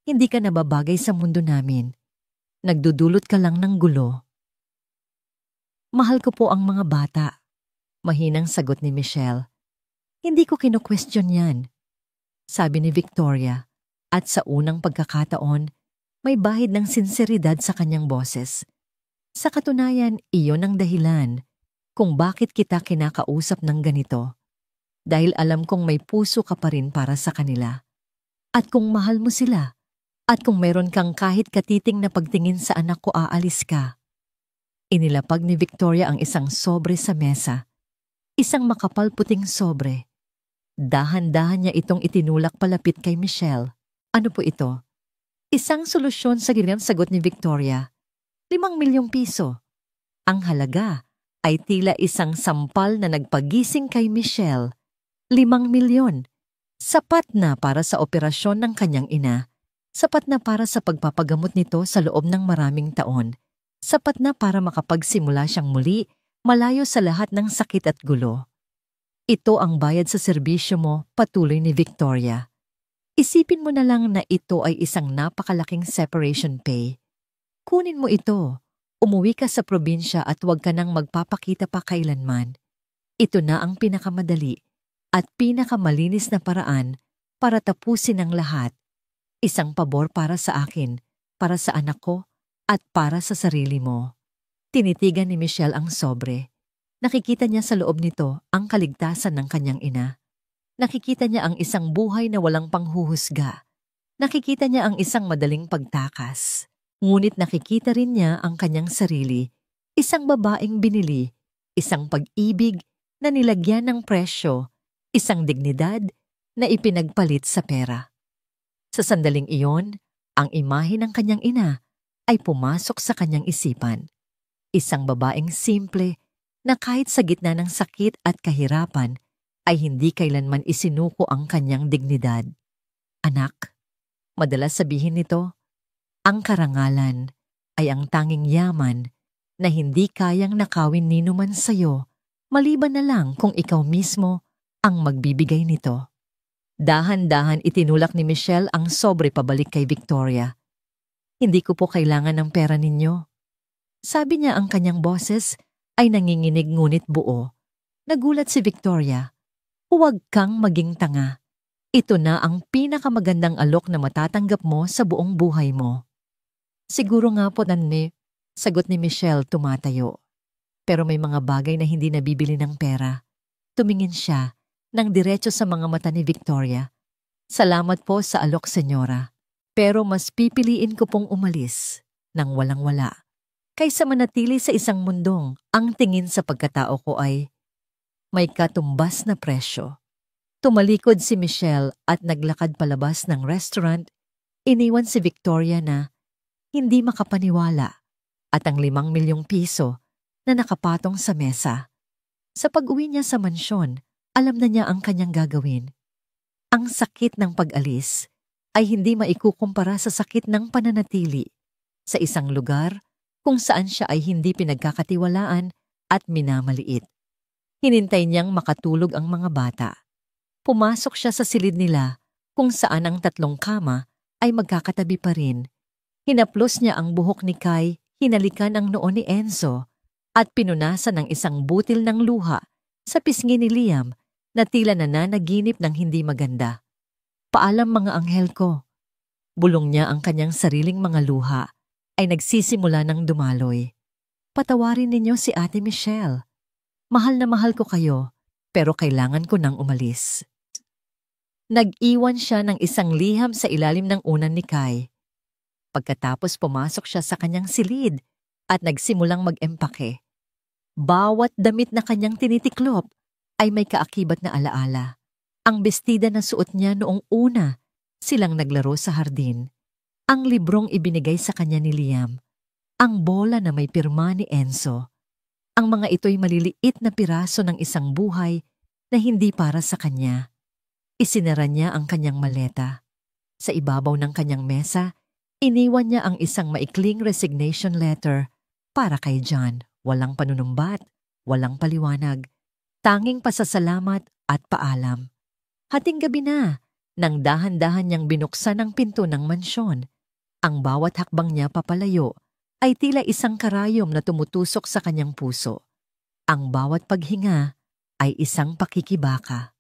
Hindi ka nababagay sa mundo namin. Nagdudulot ka lang ng gulo." "Mahal ko po ang mga bata," mahinang sagot ni Michelle. "Hindi ko kinu-question yan," sabi ni Victoria, at sa unang pagkakataon, may bahid ng sinseridad sa kanyang boses. "Sa katunayan, iyon ang dahilan kung bakit kita kinakausap ng ganito. Dahil alam kong may puso ka pa rin para sa kanila. At kung mahal mo sila, at kung meron kang kahit katiting na pagtingin sa anak ko, aalis ka." Inilapag ni Victoria ang isang sobre sa mesa. Isang makapal puting sobre. Dahan-dahan niya itong itinulak palapit kay Michelle. "Ano po ito?" "Isang solusyon sa giliran," sagot ni Victoria. 5 milyong piso. Ang halaga ay tila isang sampal na nagpagising kay Michelle. 5 milyon. Sapat na para sa operasyon ng kanyang ina. Sapat na para sa pagpapagamot nito sa loob ng maraming taon. Sapat na para makapagsimula siyang muli, malayo sa lahat ng sakit at gulo. "Ito ang bayad sa serbisyo mo," patuloy ni Victoria. "Isipin mo na lang na ito ay isang napakalaking separation pay. Kunin mo ito. Umuwi ka sa probinsya at huwag ka nang magpapakita pa kailanman. Ito na ang pinakamadali at pinakamalinis na paraan para tapusin ang lahat. Isang pabor para sa akin, para sa anak ko, at para sa sarili mo." Tinitigan ni Michelle ang sobre. Nakikita niya sa loob nito ang kaligtasan ng kanyang ina. Nakikita niya ang isang buhay na walang panghuhusga. Nakikita niya ang isang madaling pagtakas. Ngunit nakikita rin niya ang kanyang sarili, isang babaeng binili, isang pag-ibig na nilagyan ng presyo, isang dignidad na ipinagpalit sa pera. Sa sandaling iyon, ang imahe ng kanyang ina ay pumasok sa kanyang isipan. Isang babaeng simple na kahit sa gitna ng sakit at kahirapan ay hindi kailanman isinuko ang kanyang dignidad. "Anak," madalas sabihin nito, "ang karangalan ay ang tanging yaman na hindi kayang nakawin ninuman sa'yo, maliban na lang kung ikaw mismo ang magbibigay nito." Dahan-dahan itinulak ni Michelle ang sobre pabalik kay Victoria. "Hindi ko po kailangan ng pera ninyo." Sabi niya, ang kanyang boses ay nanginginig ngunit buo. Nagulat si Victoria. "Huwag kang maging tanga. Ito na ang pinakamagandang alok na matatanggap mo sa buong buhay mo." "Siguro nga po, Nanme," sagot ni Michelle tumatayo. Pero may mga bagay na hindi nabibili ng pera. Tumingin siya ng diretso sa mga mata ni Victoria. "Salamat po sa alok, senyora. Pero mas pipiliin ko pong umalis nang walang-wala kaysa manatili sa isang mundong ang tingin sa pagkatao ko ay may katumbas na presyo." Tumalikod si Michelle at naglakad palabas ng restaurant. Iniwan si Victoria na hindi makapaniwala at ang 5 milyong piso na nakapatong sa mesa. Sa pag-uwi niya sa mansyon, alam na niya ang kanyang gagawin. Ang sakit ng pag-alis ay hindi maikukumpara sa sakit ng pananatili sa isang lugar kung saan siya ay hindi pinagkakatiwalaan at minamaliit. Hinintay niyang makatulog ang mga bata. Pumasok siya sa silid nila kung saan ang 3 kama ay magkakatabi pa rin. Hinaplos niya ang buhok ni Kai, hinalikan ang noo ni Enzo, at pinunasan ng isang butil ng luha sa pisngi ni Liam na tila nananaginip ng hindi maganda. Paalam mga anghel ko. Bulong niya ang kanyang sariling mga luha ay nagsisimula ng dumaloy. Patawarin ninyo si Ate Michelle. Mahal na mahal ko kayo, pero kailangan ko nang umalis. Nag-iwan siya ng isang liham sa ilalim ng unan ni Kai. Pagkatapos pumasok siya sa kanyang silid at nagsimulang mag-empake. Bawat damit na kanyang tinitiklop ay may kaakibat na alaala. Ang bestida na suot niya noong una, silang naglaro sa hardin. Ang librong ibinigay sa kanya ni Liam. Ang bola na may pirma ni Enzo. Ang mga ito'y maliliit na piraso ng isang buhay na hindi para sa kanya. Isinara niya ang kanyang maleta. Sa ibabaw ng kanyang mesa, iniwan niya ang isang maikling resignation letter para kay John. Walang panunumbat, walang paliwanag, tanging pasasalamat at paalam. Hating gabi na, nang dahan-dahan niyang binuksan ang pinto ng mansyon. Ang bawat hakbang niya papalayo ay tila isang karayom na tumutusok sa kanyang puso. Ang bawat paghinga ay isang pakikibaka.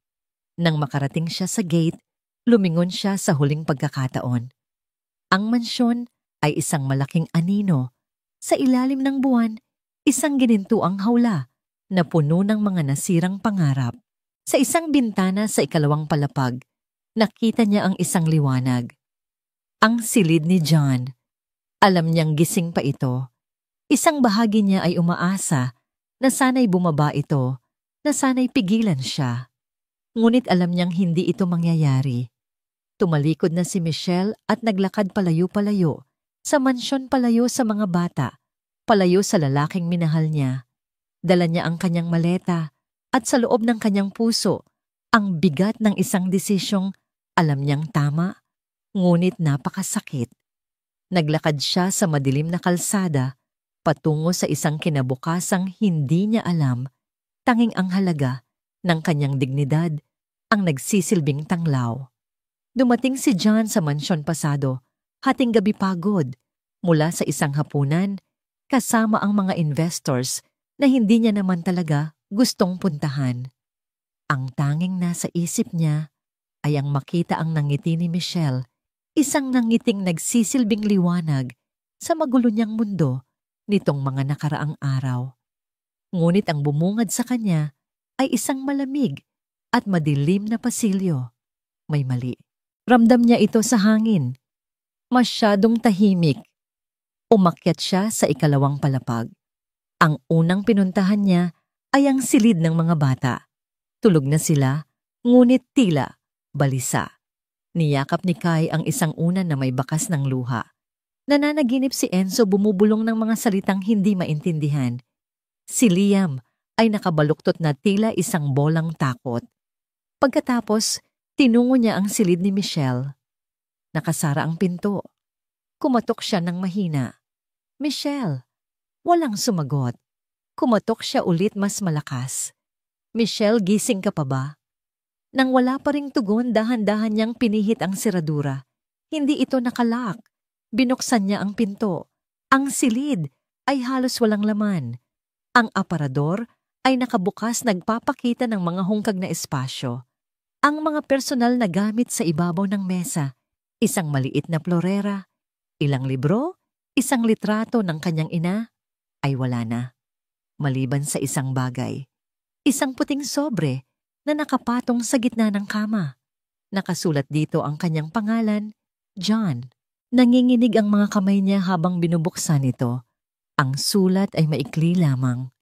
Nang makarating siya sa gate, lumingon siya sa huling pagkakataon. Ang mansyon ay isang malaking anino. Sa ilalim ng buwan, isang ginintuang hawla na puno ng mga nasirang pangarap. Sa isang bintana sa ikalawang palapag, nakita niya ang isang liwanag. Ang silid ni John. Alam niyang gising pa ito. Isang bahagi niya ay umaasa na sana'y bumaba ito, na sana'y pigilan siya. Ngunit alam niyang hindi ito mangyayari. Tumalikod na si Michelle at naglakad palayo-palayo, sa mansyon palayo sa mga bata, palayo sa lalaking minahal niya. Dala niya ang kanyang maleta at sa loob ng kanyang puso, ang bigat ng isang desisyong alam niyang tama, ngunit napakasakit. Naglakad siya sa madilim na kalsada, patungo sa isang kinabukasang hindi niya alam, tanging ang halaga ng kanyang dignidad ang nagsisilbing tanglaw. Dumating si John sa mansyon pasado, hating gabi pagod, mula sa isang hapunan, kasama ang mga investors na hindi niya naman talaga gustong puntahan. Ang tanging nasa isip niya ay ang makita ang nangiti ni Michelle, isang nangiting nagsisilbing liwanag sa magulo niyang mundo nitong mga nakaraang araw. Ngunit ang bumungad sa kanya ay isang malamig at madilim na pasilyo. May mali. Ramdam niya ito sa hangin. Masyadong tahimik. Umakyat siya sa ikalawang palapag. Ang unang pinuntahan niya ay ang silid ng mga bata. Tulog na sila, ngunit tila balisa. Niyakap ni Kai ang isang unan na may bakas ng luha. Nananaginip si Enzo bumubulong ng mga salitang hindi maintindihan. Si Liam ay nakabaluktot na tila isang bolang takot. Pagkatapos, tinungo niya ang silid ni Michelle. Nakasara ang pinto. Kumatok siya ng mahina. Michelle! Walang sumagot. Kumatok siya ulit mas malakas. Michelle, gising ka pa ba? Nang wala pa ring tugon, dahan-dahan niyang pinihit ang seradura. Hindi ito nakalak. Binuksan niya ang pinto. Ang silid ay halos walang laman. Ang aparador ay nakabukas, nagpapakita ng mga hungkag na espasyo. Ang mga personal na gamit sa ibabaw ng mesa, isang maliit na florera, ilang libro, isang litrato ng kanyang ina, ay wala na. Maliban sa isang bagay, isang puting sobre na nakapatong sa gitna ng kama. Nakasulat dito ang kanyang pangalan, John. Nanginginig ang mga kamay niya habang binubuksan ito. Ang sulat ay maikli lamang.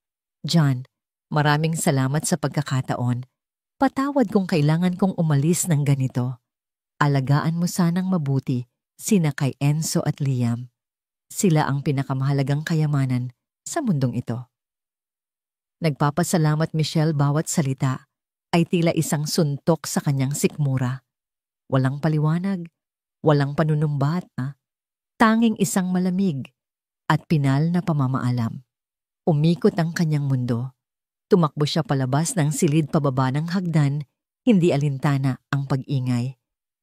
John, maraming salamat sa pagkakataon. Patawad kung kailangan kong umalis ng ganito. Alagaan mo sanang mabuti sina kay Enzo at Liam. Sila ang pinakamahalagang kayamanan sa mundong ito. Nagpapasalamat Michelle, bawat salita ay tila isang suntok sa kanyang sikmura. Walang paliwanag, walang panunumbat, tanging isang malamig at pinal na pamamaalam. Umikot ang kanyang mundo. Tumakbo siya palabas ng silid pababa ng hagdan, hindi alintana ang pag-ingay.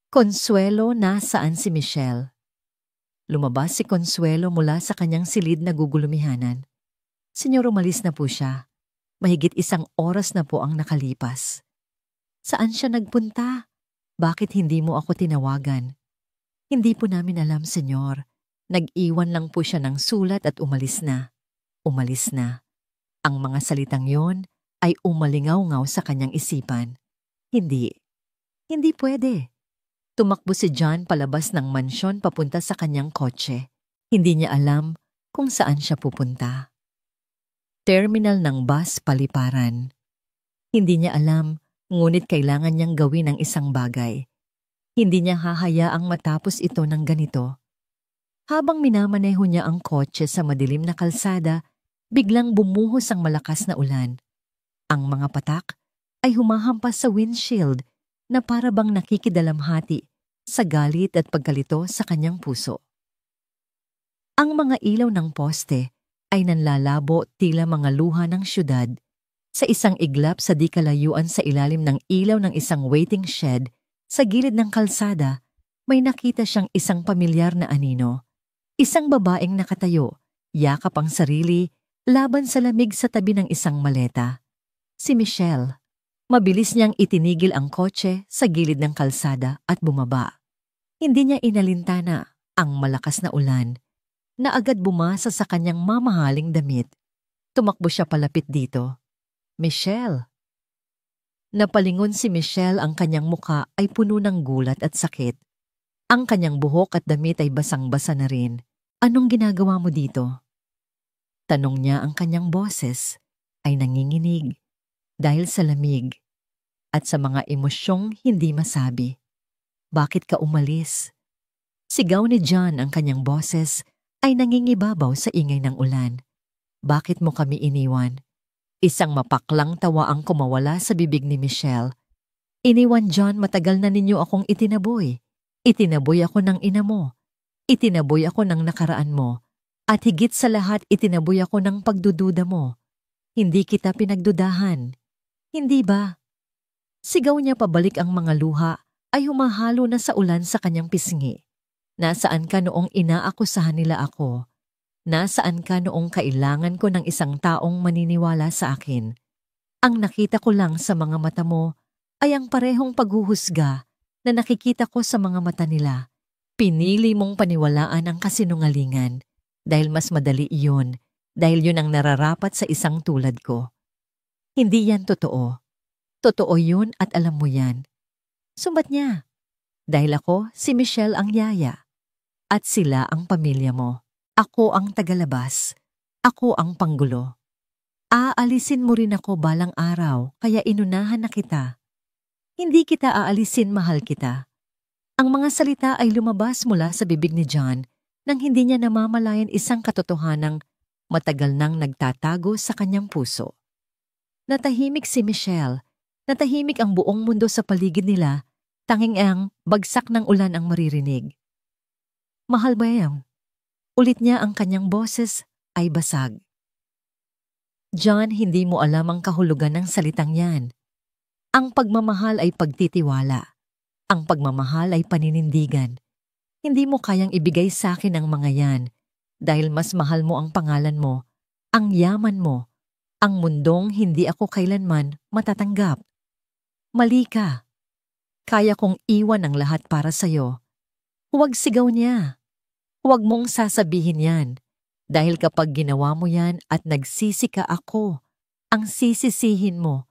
Consuelo, nasaan si Michelle? Lumabas si Consuelo mula sa kanyang silid na gugulumihanan. Senyor, umalis na po siya. Mahigit 1 oras na po ang nakalipas. Saan siya nagpunta? Bakit hindi mo ako tinawagan? Hindi po namin alam, senyor. Nag-iwan lang po siya ng sulat at umalis na. Umalis na. Ang mga salitang yon ay umalingaw-ngaw sa kanyang isipan. Hindi. Hindi pwede. Tumakbo si John palabas ng mansyon papunta sa kanyang kotse. Hindi niya alam kung saan siya pupunta. Terminal ng bus paliparan. Hindi niya alam, ngunit kailangan niyang gawin ang isang bagay. Hindi niya hahayaang matapos ito ng ganito. Habang minamaneho niya ang kotse sa madilim na kalsada, biglang bumuhos ang malakas na ulan. Ang mga patak ay humahampas sa windshield na para bang nakikidalamhati sa galit at pagkalito sa kanyang puso. Ang mga ilaw ng poste ay nanlalabo tila mga luha ng syudad. Sa isang iglap sa di kalayuan sa ilalim ng ilaw ng isang waiting shed, sa gilid ng kalsada, may nakita siyang isang pamilyar na anino. Isang babaeng nakatayo, yakap ang sarili, laban sa lamig sa tabi ng isang maleta. Si Michelle. Mabilis niyang itinigil ang kotse sa gilid ng kalsada at bumaba. Hindi niya inalintana ang malakas na ulan na agad bumasa sa kanyang mamahaling damit. Tumakbo siya palapit dito. Michelle. Napalingon si Michelle, ang kanyang muka ay puno ng gulat at sakit. Ang kanyang buhok at damit ay basang-basa na rin. Anong ginagawa mo dito? Tanong niya, ang kanyang boses ay nanginginig dahil sa lamig at sa mga emosyong hindi masabi. Bakit ka umalis? Sigaw ni John, ang kanyang boses ay nangingibabaw sa ingay ng ulan. Bakit mo kami iniwan? Isang mapaklang tawa ang kumawala sa bibig ni Michelle. Iniwan, John, matagal na ninyo akong itinaboy. Itinaboy ako ng ina mo. Itinaboy ako ng nakaraan mo. At higit sa lahat, itinaboy ako ng pagdududa mo. Hindi kita pinagdudahan. Hindi ba? Sigaw niya, pabalik ang mga luha ay humahalo na sa ulan sa kanyang pisngi. Nasaan ka noong inaakusahan nila ako? Nasaan ka noong kailangan ko ng isang taong maniniwala sa akin? Ang nakita ko lang sa mga mata mo ay ang parehong paghuhusga na nakikita ko sa mga mata nila. Pinili mong paniwalaan ang kasinungalingan dahil mas madali iyon, dahil yun ang nararapat sa isang tulad ko. Hindi yan totoo. Totoo yun at alam mo yan. Sumbat niya. Dahil ako, si Michelle ang yaya. At sila ang pamilya mo. Ako ang tagalabas. Ako ang panggulo. Aalisin mo rin ako balang araw, kaya inunahan na kita. Hindi kita aalisin, mahal kita. Ang mga salita ay lumabas mula sa bibig ni John nang hindi niya namamalayan isang katotohanang matagal nang nagtatago sa kanyang puso. Natahimik si Michelle. Natahimik ang buong mundo sa paligid nila, tanging ang bagsak ng ulan ang maririnig. Mahal ba yan? Ulit niya, ang kanyang boses ay basag. John, hindi mo alam ang kahulugan ng salitang yan. Ang pagmamahal ay pagtitiwala. Ang pagmamahal ay paninindigan. Hindi mo kayang ibigay sa akin ang mga yan dahil mas mahal mo ang pangalan mo, ang yaman mo, ang mundong hindi ako kailanman matatanggap. Mali ka. Kaya kong iwan ang lahat para sa'yo. Huwag sigaw niya. Huwag mong sasabihin yan. Dahil kapag ginawa mo yan at nagsisi ka, ako ang sisisihin mo.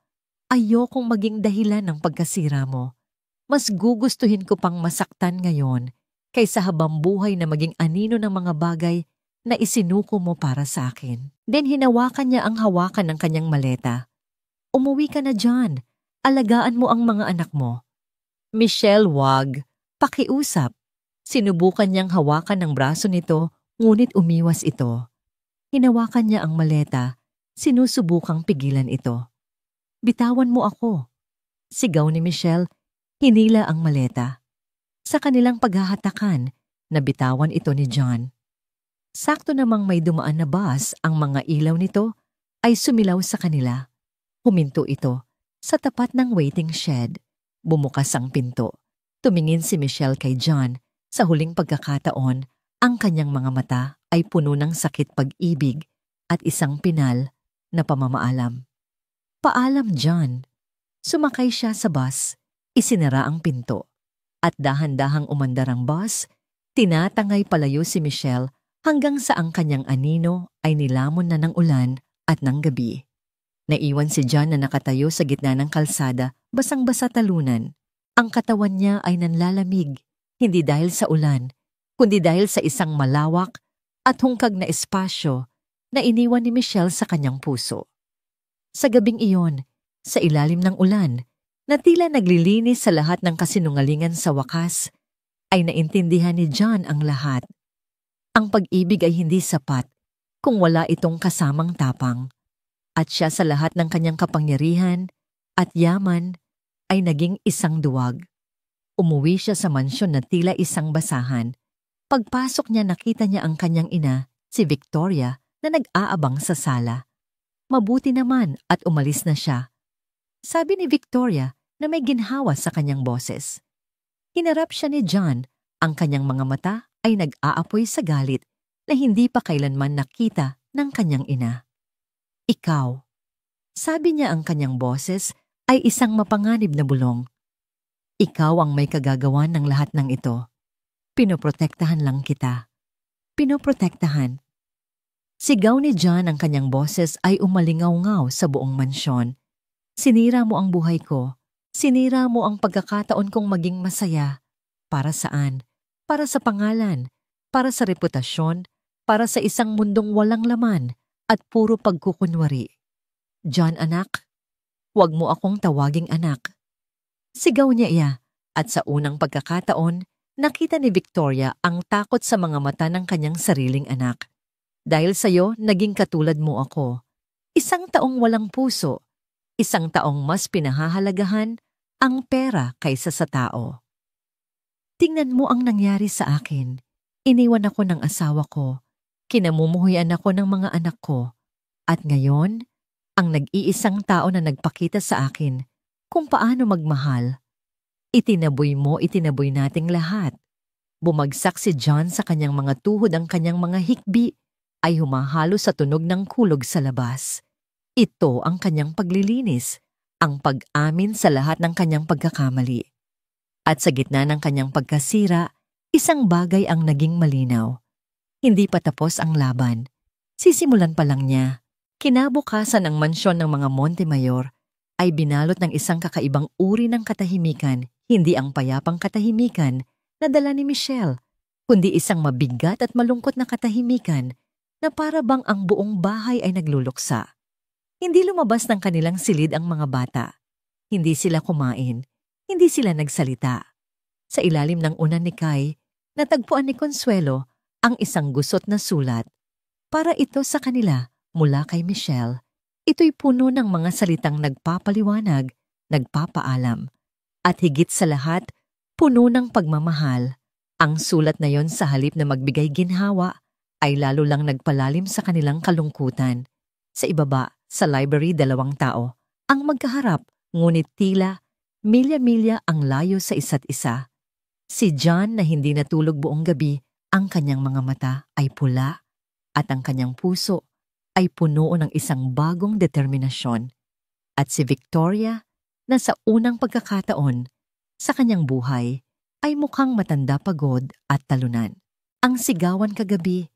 Ayokong maging dahilan ng pagkasira mo. Mas gugustuhin ko pang masaktan ngayon kaysa habang buhay na maging anino ng mga bagay na isinuko mo para sa akin. Then hinawakan niya ang hawakan ng kanyang maleta. Umuwi ka na, John. Alagaan mo ang mga anak mo. Michelle, wag. Pakiusap. Sinubukan niyang hawakan ng braso nito, ngunit umiwas ito. Hinawakan niya ang maleta. Sinusubukang pigilan ito. Bitawan mo ako. Sigaw ni Michelle, hinila ang maleta. Sa kanilang paghahatakan, nabitawan ito ni John. Sakto namang may dumaan na bus, ang mga ilaw nito ay sumilaw sa kanila. Huminto ito. Sa tapat ng waiting shed, bumukas ang pinto. Tumingin si Michelle kay John. Sa huling pagkakataon, ang kanyang mga mata ay puno ng sakit pag-ibig at isang pinal na pamamaalam. Paalam, John. Sumakay siya sa bus, isinara ang pinto. At dahan-dahang umandar ang bus, tinatangay palayo si Michelle hanggang sa ang kanyang anino ay nilamon na ng ulan at ng gabi. Naiwan si John na nakatayo sa gitna ng kalsada, basang-basa talunan. Ang katawan niya ay nanlalamig, hindi dahil sa ulan, kundi dahil sa isang malawak at hungkag na espasyo na iniwan ni Michelle sa kanyang puso. Sa gabing iyon, sa ilalim ng ulan, na tila naglilinis sa lahat ng kasinungalingan sa wakas, ay naintindihan ni John ang lahat. Ang pag-ibig ay hindi sapat kung wala itong kasamang tapang. At siya sa lahat ng kanyang kapangyarihan at yaman ay naging isang duwag. Umuwi siya sa mansyon na tila isang basahan. Pagpasok niya nakita niya ang kanyang ina, si Victoria, na nag-aabang sa sala. Mabuti naman at umalis na siya. Sabi ni Victoria na may ginhawa sa kanyang boses. Hinarap siya ni John, ang kanyang mga mata ay nag-aapoy sa galit na hindi pa kailanman nakita ng kanyang ina. Ikaw, sabi niya ang kanyang boses ay isang mapanganib na bulong. Ikaw ang may kagagawan ng lahat ng ito. Pinoprotektahan lang kita. Pinoprotektahan. Sigaw ni John ang kanyang boses ay umalingaw-ngaw sa buong mansyon. Sinira mo ang buhay ko. Sinira mo ang pagkakataon kong maging masaya. Para saan? Para sa pangalan. Para sa reputasyon. Para sa isang mundong walang laman at puro pagkukunwari. John, anak, huwag mo akong tawaging anak. Sigaw niya iya at sa unang pagkakataon, nakita ni Victoria ang takot sa mga mata ng kanyang sariling anak. Dahil sa'yo, naging katulad mo ako. Isang taong walang puso. Isang taong mas pinahahalagahan ang pera kaysa sa tao. Tingnan mo ang nangyari sa akin. Iniwan ako ng asawa ko. Kinamumuhuyan ako ng mga anak ko. At ngayon, ang nag-iisang tao na nagpakita sa akin kung paano magmahal. Itinaboy nating lahat. Bumagsak si John sa kanyang mga tuhod, ang kanyang mga hikbi ay humahalo sa tunog ng kulog sa labas. Ito ang kanyang paglilinis, ang pag-amin sa lahat ng kanyang pagkakamali. At sa gitna ng kanyang pagkasira, isang bagay ang naging malinaw. Hindi pa tapos ang laban. Sisimulan pa lang niya. Kinabukasan ang mansyon ng mga Montemayor ay binalot ng isang kakaibang uri ng katahimikan, hindi ang payapang katahimikan na dala ni Michelle, kundi isang mabigat at malungkot na katahimikan na para bang ang buong bahay ay nagluluksa. Hindi lumabas ng kanilang silid ang mga bata. Hindi sila kumain. Hindi sila nagsalita. Sa ilalim ng unan ni Kai, natagpuan ni Consuelo ang isang gusot na sulat. Para ito sa kanila mula kay Michelle. Ito'y puno ng mga salitang nagpapaliwanag, nagpapaalam. At higit sa lahat, puno ng pagmamahal. Ang sulat na yon sa halip na magbigay ginhawa, ay lalo lang nagpalalim sa kanilang kalungkutan. Sa ibaba, sa library, 2 tao, ang magkaharap, ngunit tila, milya-milya ang layo sa isa't isa. Si John na hindi natulog buong gabi, ang kanyang mga mata ay pula, at ang kanyang puso ay puno ng isang bagong determinasyon. At si Victoria, na sa unang pagkakataon, sa kanyang buhay, ay mukhang matanda, pagod at talunan. Ang sigawan kagabi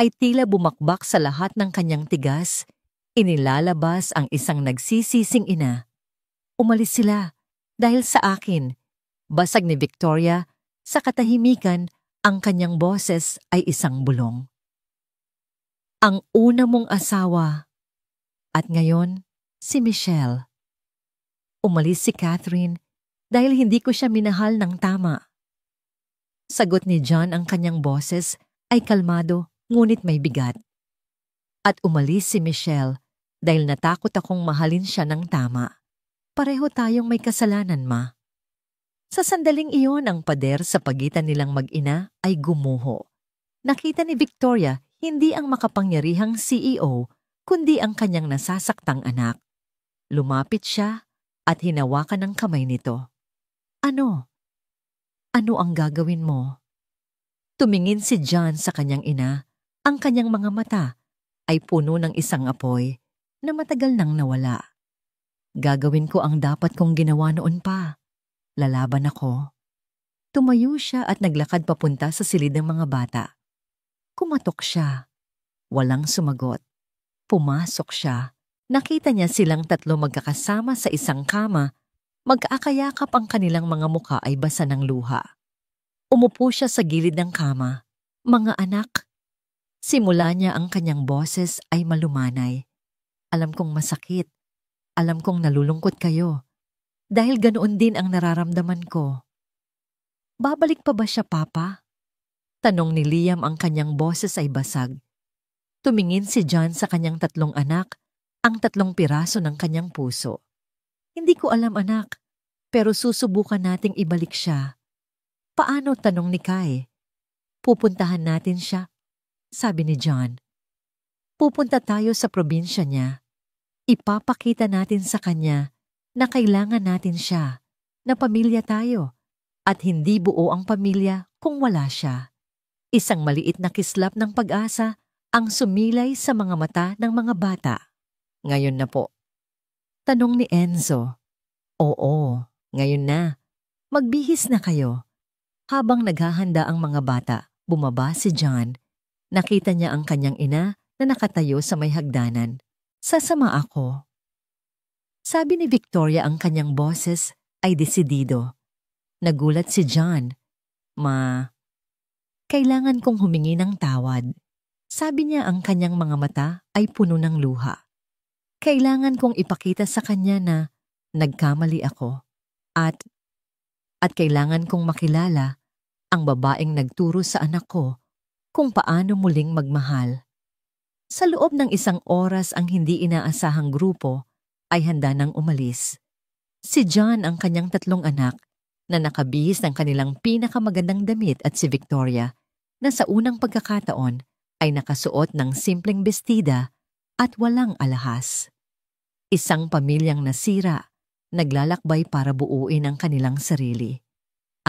ay tila bumakbak sa lahat ng kanyang tigas, inilalabas ang isang nagsisising ina. Umalis sila dahil sa akin. Basag ni Victoria, sa katahimikan, ang kanyang boses ay isang bulong. Ang una mong asawa, at ngayon, si Michelle. Umalis si Catherine dahil hindi ko siya minahal ng tama. Sagot ni John, ang kanyang boses ay kalmado ngunit may bigat. At umalis si Michelle dahil natakot akong mahalin siya ng tama. Pareho tayong may kasalanan, ma. Sa sandaling iyon, ang pader sa pagitan nilang mag-ina ay gumuho. Nakita ni Victoria hindi ang makapangyarihang CEO, kundi ang kanyang nasasaktang anak. Lumapit siya at hinawakan ang kamay nito. Ano? Ano ang gagawin mo? Tumingin si John sa kanyang ina. Ang kanyang mga mata ay puno ng isang apoy na matagal nang nawala. Gagawin ko ang dapat kong ginawa noon pa. Lalaban ako. Tumayo siya at naglakad papunta sa silid ng mga bata. Kumatok siya. Walang sumagot. Pumasok siya. Nakita niya silang tatlo magkakasama sa isang kama. Mag-aakayakap ang kanilang mga muka ay basa ng luha. Umupo siya sa gilid ng kama. Mga anak. Simula niya ang kanyang boses ay malumanay. Alam kong masakit. Alam kong nalulungkot kayo. Dahil ganoon din ang nararamdaman ko. Babalik pa ba siya, Papa? Tanong ni Liam. Ang kanyang boses ay basag. Tumingin si John sa kanyang tatlong anak, ang 3 piraso ng kanyang puso. Hindi ko alam, anak, pero susubukan nating ibalik siya. Paano? Tanong ni Kai. Pupuntahan natin siya, sabi ni John. Pupunta tayo sa probinsya niya. Ipapakita natin sa kanya na kailangan natin siya, na pamilya tayo, at hindi buo ang pamilya kung wala siya. Isang maliit na kislap ng pag-asa ang sumilay sa mga mata ng mga bata. Ngayon na po. Tanong ni Enzo. Oo, ngayon na. Magbihis na kayo. Habang naghahanda ang mga bata, bumaba si John. Nakita niya ang kanyang ina na nakatayo sa may hagdanan. Sasama ako. Sabi ni Victoria. Ang kanyang boses ay desidido. Nagulat si John. Kailangan kong humingi ng tawad. Sabi niya. Ang kanyang mga mata ay puno ng luha. Kailangan kong ipakita sa kanya na nagkamali ako. At kailangan kong makilala ang babaeng nagturo sa anak ko kung paano muling magmahal. Sa loob ng 1 oras ang hindi inaasahang grupo ay handa nang umalis. Si John, ang kanyang 3 anak, na nakabihis ng kanilang pinakamagandang damit, at si Victoria, na sa unang pagkakataon ay nakasuot ng simpleng bestida at walang alahas. Isang pamilyang nasira, naglalakbay para buuin ang kanilang sarili.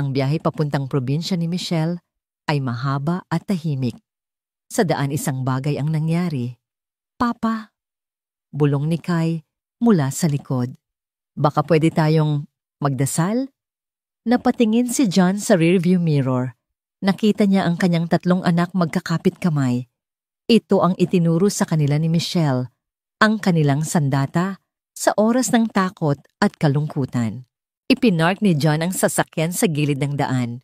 Ang biyahe papuntang probinsya ni Michelle ay mahaba at tahimik. Sa daan isang bagay ang nangyari. Papa, bulong ni Kai mula sa likod. Baka pwede tayong magdasal? Napatingin si John sa rearview mirror. Nakita niya ang kanyang 3 anak magkakapit kamay. Ito ang itinuro sa kanila ni Michelle, ang kanilang sandata sa oras ng takot at kalungkutan. Ipinark ni John ang sasakyan sa gilid ng daan.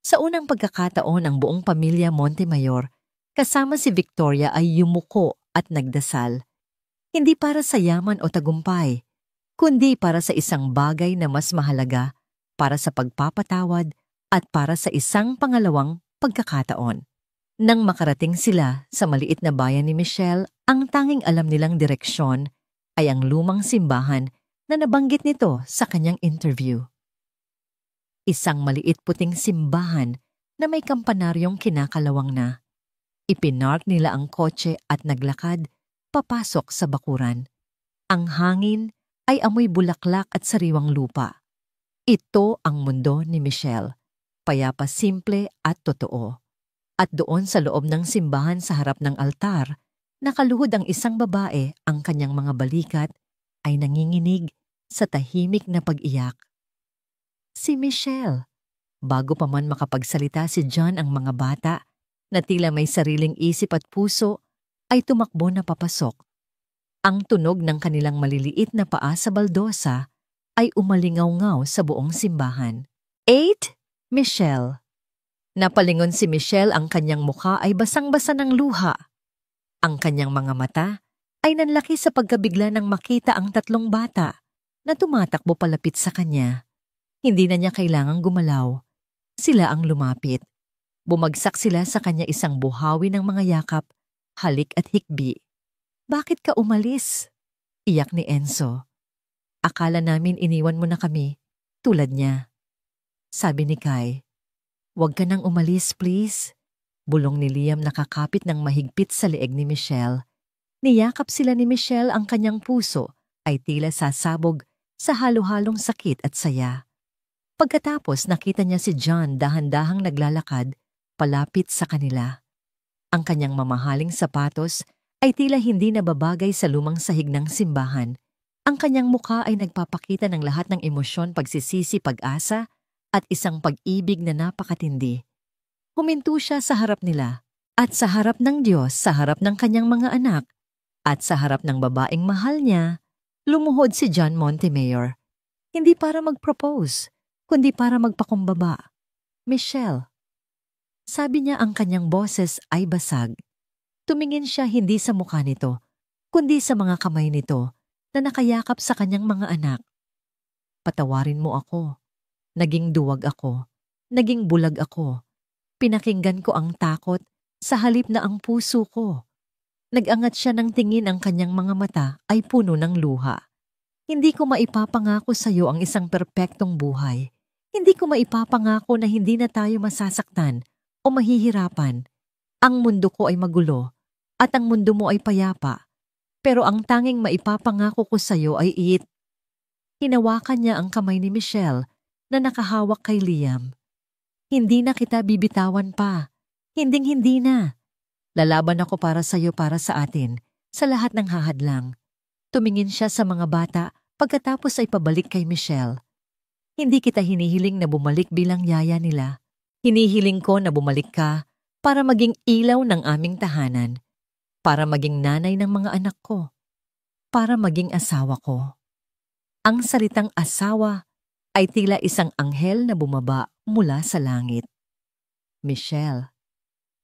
Sa unang pagkakataon ang buong pamilya Montemayor kasama si Victoria ay yumuko at nagdasal. Hindi para sa yaman o tagumpay, kundi para sa isang bagay na mas mahalaga, para sa pagpapatawad at para sa isang pangalawang pagkakataon. Nang makarating sila sa maliit na bayan ni Michelle, ang tanging alam nilang direksyon ay ang lumang simbahan na nabanggit nito sa kanyang interview. Isang maliit puting simbahan na may kampanaryong kinakalawang na. Ipinark nila ang kotse at naglakad papasok sa bakuran. Ang hangin ay amoy bulaklak at sariwang lupa. Ito ang mundo ni Michelle, payapa, simple at totoo. At doon sa loob ng simbahan sa harap ng altar, nakaluhod ang isang babae. Ang kanyang mga balikat ay nanginginig sa tahimik na pag-iyak. Si Michelle. Bago pa man makapagsalita si John, ang mga bata, na tila may sariling isip at puso, ay tumakbo na papasok. Ang tunog ng kanilang maliliit na paa sa baldosa ay umalingaw-ngaw sa buong simbahan. 8. Michelle. Napalingon si Michelle. Ang kanyang mukha ay basang-basa ng luha. Ang kanyang mga mata ay nanlaki sa pagkabigla nang makita ang 3 bata na tumatakbo palapit sa kanya. Hindi na niya kailangang gumalaw. Sila ang lumapit. Bumagsak sila sa kanya, isang buhawi ng mga yakap, halik at hikbi. Bakit ka umalis? Iyak ni Enzo. Akala namin iniwan mo na kami, tulad niya. Sabi ni Kai. Huwag ka nang umalis, please. Bulong ni Liam, nakakapit ng mahigpit sa leeg ni Michelle. Niyakap sila ni Michelle. Ang kanyang puso ay tila sasabog sa halo-halong sakit at saya. Pagkatapos nakita niya si John dahan-dahang naglalakad palapit sa kanila. Ang kanyang mamahaling sapatos ay tila hindi nababagay sa lumang sahig ng simbahan. Ang kanyang mukha ay nagpapakita ng lahat ng emosyon, pagsisisi, pag-asa at isang pag-ibig na napakatindi. Huminto siya sa harap nila at sa harap ng Diyos, sa harap ng kanyang mga anak at sa harap ng babaeng mahal niya, lumuhod si John Montemayor. Hindi para mag-propose, kundi para magpakumbaba. Michelle. Sabi niya, ang kanyang boses ay basag. Tumingin siya hindi sa mukha nito, kundi sa mga kamay nito na nakayakap sa kanyang mga anak. Patawarin mo ako. Naging duwag ako. Naging bulag ako. Pinakinggan ko ang takot sa halip na ang puso ko. Nag-angat siya ng tingin, ang kanyang mga mata ay puno ng luha. Hindi ko maipapangako sa iyo ang isang perpektong buhay. Hindi ko maipapangako na hindi na tayo masasaktan o mahihirapan. Ang mundo ko ay magulo at ang mundo mo ay payapa. Pero ang tanging maipapangako ko sa iyo ay hinawakan niya ang kamay ni Michelle na nakahawak kay Liam. Hindi na kita bibitawan pa. Hinding-hindi na. Lalaban ako para sa iyo, para sa atin, sa lahat ng hahadlang. Tumingin siya sa mga bata pagkatapos ay pabalik kay Michelle. Hindi kita hinihiling na bumalik bilang yaya nila. Hinihiling ko na bumalik ka para maging ilaw ng aming tahanan, para maging nanay ng mga anak ko, para maging asawa ko. Ang salitang asawa ay tila isang anghel na bumaba mula sa langit. Michelle,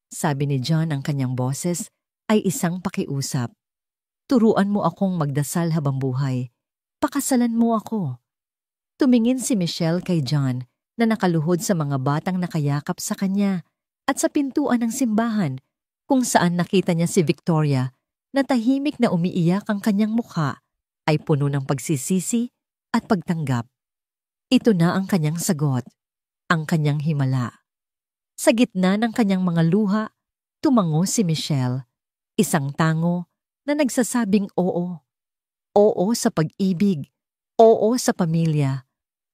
sabi ni John, ang kanyang boses ay isang pakiusap. Turuan mo akong magdasal habang buhay. Pakasalan mo ako. Tumingin si Michelle kay John na nakaluhod sa mga batang nakayakap sa kanya at sa pintuan ng simbahan kung saan nakita niya si Victoria na tahimik na umiiyak, ang kanyang mukha ay puno ng pagsisisi at pagtanggap. Ito na ang kanyang sagot, ang kanyang himala. Sa gitna ng kanyang mga luha, tumango si Michelle, isang tango na nagsasabing oo. Oo sa pag-ibig, oo sa pamilya,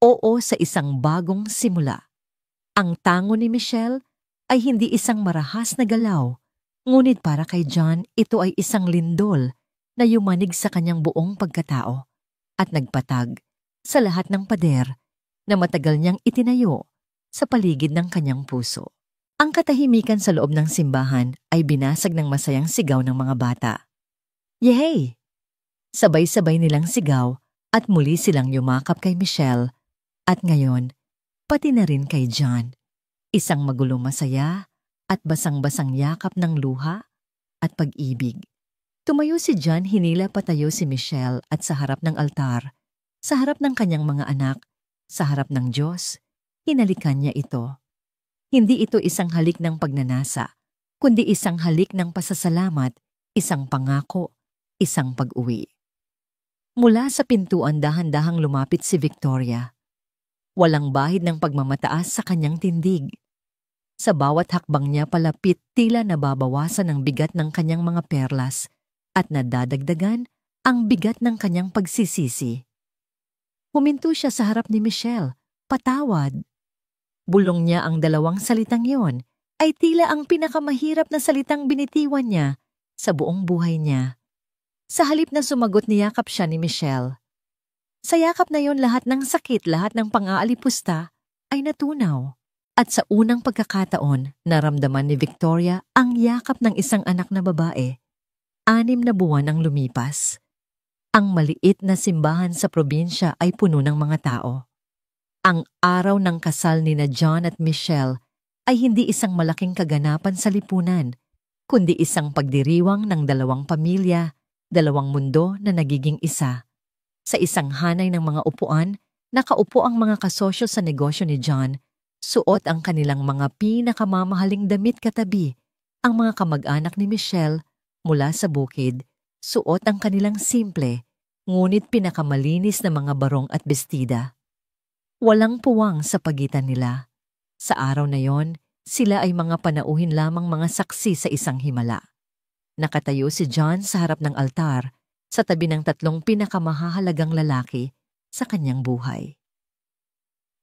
oo sa isang bagong simula. Ang tango ni Michelle ay hindi isang marahas na galaw, ngunit para kay John ito ay isang lindol na yumanig sa kanyang buong pagkatao at nagpatag sa lahat ng pader na matagal niyang itinayo sa paligid ng kanyang puso. Ang katahimikan sa loob ng simbahan ay binasag ng masayang sigaw ng mga bata. Yehey! Sabay-sabay nilang sigaw at muli silang yumakap kay Michelle at ngayon, pati na rin kay John. Isang magulong masaya at basang-basang yakap ng luha at pag-ibig. Tumayo si John, hinila patayo si Michelle at sa harap ng altar, sa harap ng kanyang mga anak, sa harap ng Diyos, hinalikan niya ito. Hindi ito isang halik ng pagnanasa, kundi isang halik ng pasasalamat, isang pangako, isang pag-uwi. Mula sa pintuan dahan-dahang lumapit si Victoria. Walang bahid ng pagmamataas sa kanyang tindig. Sa bawat hakbang niya palapit, tila nababawasan ang bigat ng kanyang mga perlas at nadadagdagan ang bigat ng kanyang pagsisisi. Huminto siya sa harap ni Michelle, patawad. Bulong niya ang dalawang salitang yon ay tila ang pinakamahirap na salitang binitiwan niya sa buong buhay niya. Sa halip na sumagot, niyakap siya ni Michelle. Sa yakap na yon lahat ng sakit, lahat ng pang-aalipusta ay natunaw. At sa unang pagkakataon, naramdaman ni Victoria ang yakap ng isang anak na babae. 6 na buwan ang lumipas. Ang maliit na simbahan sa probinsya ay puno ng mga tao. Ang araw ng kasal ni na John at Michelle ay hindi isang malaking kaganapan sa lipunan, kundi isang pagdiriwang ng dalawang pamilya, dalawang mundo na nagiging isa. Sa isang hanay ng mga upuan, nakaupo ang mga kasosyo sa negosyo ni John. Suot ang kanilang mga pinakamamahaling damit katabi. Ang mga kamag-anak ni Michelle mula sa bukid, suot ang kanilang simple, ngunit pinakamalinis na mga barong at bestida. Walang puwang sa pagitan nila. Sa araw na yon, sila ay mga panauhin lamang, mga saksi sa isang himala. Nakatayo si John sa harap ng altar, sa tabi ng 3 pinakamahahalagang lalaki sa kanyang buhay.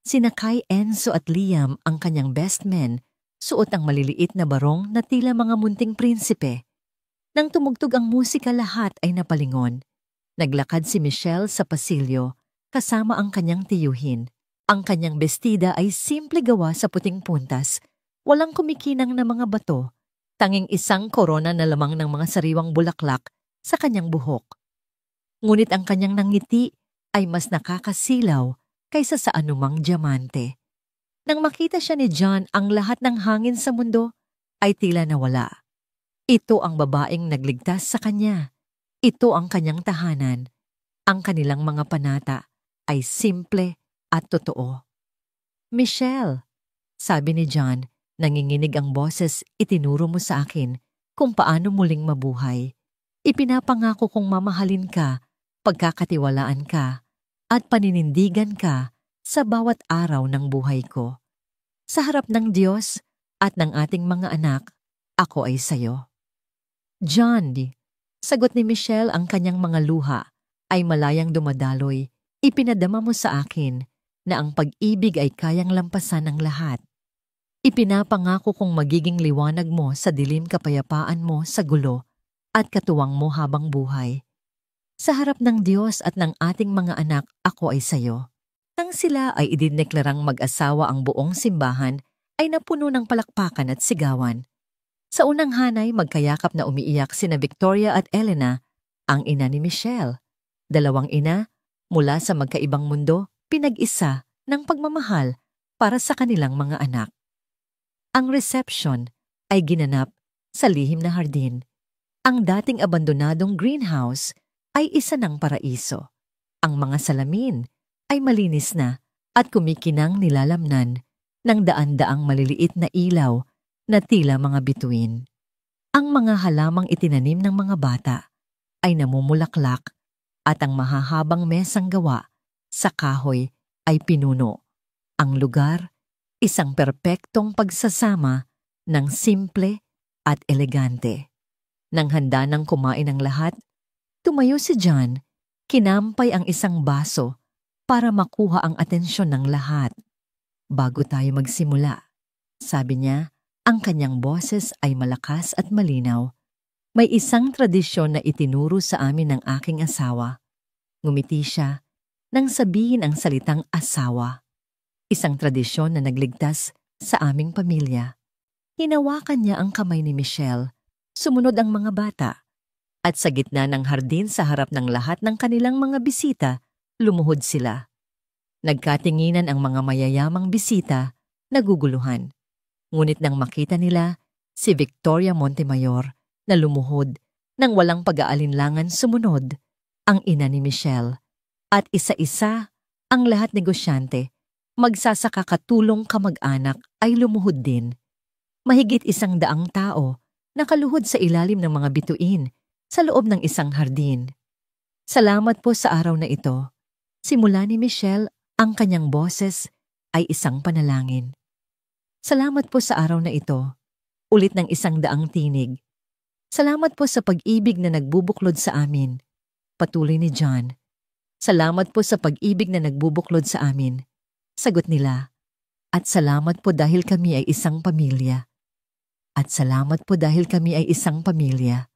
Sina Kai, Enzo at Liam, ang kanyang best men, suot ang maliliit na barong na tila mga munting prinsipe. Nang tumugtog ang musika, lahat ay napalingon. Naglakad si Michelle sa pasilyo kasama ang kanyang tiyuhin. Ang kanyang bestida ay simple gawa sa puting puntas, walang kumikinang na mga bato, tanging isang korona na lamang ng mga sariwang bulaklak sa kanyang buhok. Ngunit ang kanyang nangiti ay mas nakakasilaw kaysa sa anumang diamante. Nang makita siya ni John, ang lahat ng hangin sa mundo ay tila nawala. Ito ang babaeng nagligtas sa kanya. Ito ang kanyang tahanan. Ang kanilang mga panata ay simple at totoo. Michelle, sabi ni John, nanginginig ang boses, itinuro mo sa akin kung paano muling mabuhay. Ipinapangako kong mamahalin ka, pagkakatiwalaan ka, at paninindigan ka sa bawat araw ng buhay ko. Sa harap ng Diyos at ng ating mga anak, ako ay sayo. John, sagot ni Michelle, ang kanyang mga luha ay malayang dumadaloy. Ipinadama mo sa akin na ang pag-ibig ay kayang lampasan ang lahat. Ipinapangako kong magiging liwanag mo sa dilim, kapayapaan mo sa gulo at katuwang mo habang buhay. Sa harap ng Diyos at ng ating mga anak, ako ay sayo. Nang sila ay idineklarang mag-asawa, ang buong simbahan ay napuno ng palakpakan at sigawan. Sa unang hanay, magkayakap na umiiyak sina Victoria at Elena, ang ina ni Michelle. Dalawang ina, mula sa magkaibang mundo, pinag-isa ng pagmamahal para sa kanilang mga anak. Ang reception ay ginanap sa lihim na hardin. Ang dating abandonadong greenhouse ay isa ng paraiso. Ang mga salamin ay malinis na at kumikinang nilalamnan ng daan-daang maliliit na ilaw na tila mga bituin. Ang mga halamang itinanim ng mga bata ay namumulaklak at ang mahahabang mesang gawa sa kahoy ay pinuno. Ang lugar, isang perpektong pagsasama ng simple at elegante. Nang handa nang kumain ang lahat, tumayo si John, kinampay ang isang baso para makuha ang atensyon ng lahat. Bago tayo magsimula, sabi niya, ang kanyang boses ay malakas at malinaw. May isang tradisyon na itinuro sa amin ng aking asawa. Ngumiti siya nang sabihin ang salitang asawa. Isang tradisyon na nagligtas sa aming pamilya. Hinawakan niya ang kamay ni Michelle. Sumunod ang mga bata. At sa gitna ng hardin, sa harap ng lahat ng kanilang mga bisita, lumuhod sila. Nagkatinginan ang mga mayayamang bisita, naguguluhan. Ngunit nang makita nila si Victoria Montemayor na lumuhod nang walang pag-aalinlangan, sumunod ang ina ni Michelle. At isa-isa ang lahat negosyante, magsasaka, katulong, kamag-anak ay lumuhod din. Mahigit 100 tao nakaluhod sa ilalim ng mga bituin sa loob ng isang hardin. Salamat po sa araw na ito. Simula ni Michelle, ang kanyang boses ay isang panalangin. Salamat po sa araw na ito. Ulit ng 100 tinig. Salamat po sa pag-ibig na nagbubuklod sa amin. Patuloy ni John. Salamat po sa pag-ibig na nagbubuklod sa amin. Sagot nila. At salamat po dahil kami ay isang pamilya. At salamat po dahil kami ay isang pamilya.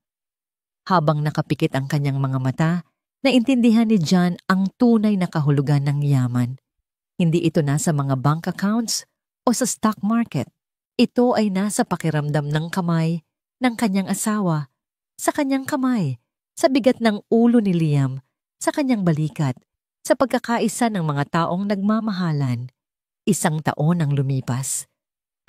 Habang nakapikit ang kanyang mga mata, naintindihan ni John ang tunay na kahulugan ng yaman. Hindi ito nasa mga bank accounts o sa stock market. Ito ay nasa pakiramdam ng kamay ng kanyang asawa, sa kanyang kamay, sa bigat ng ulo ni Liam, sa kanyang balikat, sa pagkakaisa ng mga taong nagmamahalan. 1 taon ang lumipas.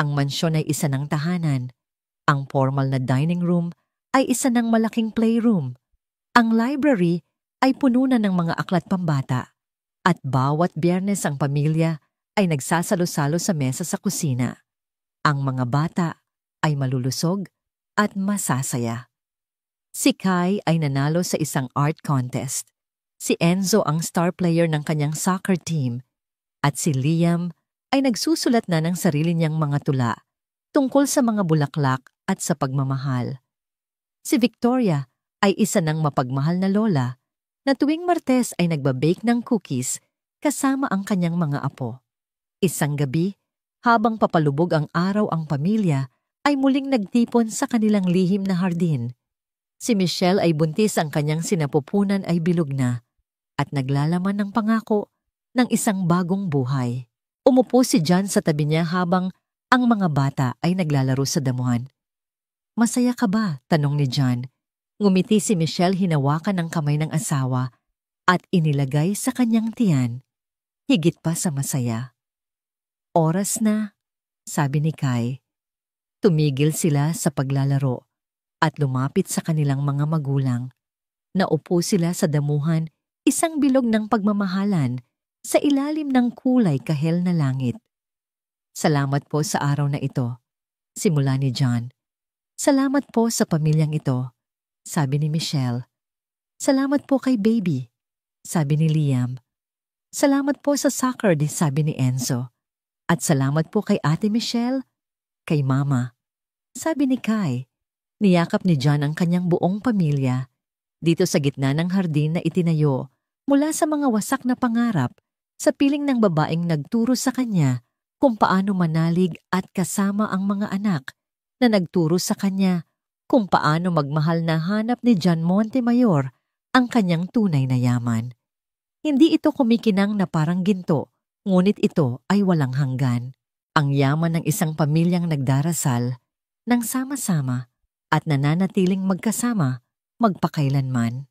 Ang mansyon ay isa ng tahanan. Ang formal na dining room ay isa ng malaking playroom. Ang library ay puno na ng mga aklat pambata. At bawat Biyernes ang pamilya ay nagsasalo-salo sa mesa sa kusina. Ang mga bata ay malulusog at masasaya. Si Kai ay nanalo sa isang art contest. Si Enzo ang star player ng kanyang soccer team. At si Liam ay nagsusulat na ng sarili niyang mga tula tungkol sa mga bulaklak at sa pagmamahal. Si Victoria ay isa ng mapagmahal na lola na tuwing Martes ay nagbabake ng cookies kasama ang kanyang mga apo. Isang gabi, habang papalubog ang araw ang pamilya, ay muling nagtipon sa kanilang lihim na hardin. Si Michelle ay buntis, ang kanyang sinapupunan ay bilog na at naglalaman ng pangako ng isang bagong buhay. Umupo si John sa tabi niya habang ang mga bata ay naglalaro sa damuhan. "Masaya ka ba?" tanong ni John. Ngumiti si Michelle, hinawakan ng kamay ng asawa at inilagay sa kanyang tiyan. Higit pa sa masaya. "Oras na," sabi ni Kai. Tumigil sila sa paglalaro at lumapit sa kanilang mga magulang. Naupo sila sa damuhan, isang bilog ng pagmamahalan sa ilalim ng kulay kahel na langit. "Salamat po sa araw na ito," simula ni John. "Salamat po sa pamilyang ito," sabi ni Michelle. "Salamat po kay baby," sabi ni Liam. "Salamat po sa soccer," din sabi ni Enzo. "At salamat po kay Ate Michelle, kay Mama," sabi ni Kai. Niyakap ni John ang kanyang buong pamilya dito sa gitna ng hardin na itinayo mula sa mga wasak na pangarap, sa piling ng babaeng nagturo sa kanya kung paano manalig at kasama ang mga anak na nagturo sa kanya kung paano magmahal. Na hanap ni John Montemayor ang kanyang tunay na yaman. Hindi ito kumikinang na parang ginto, ngunit ito ay walang hanggan. Ang yaman ng isang pamilyang nagdarasal ng sama-sama at nananatiling magkasama magpakailanman.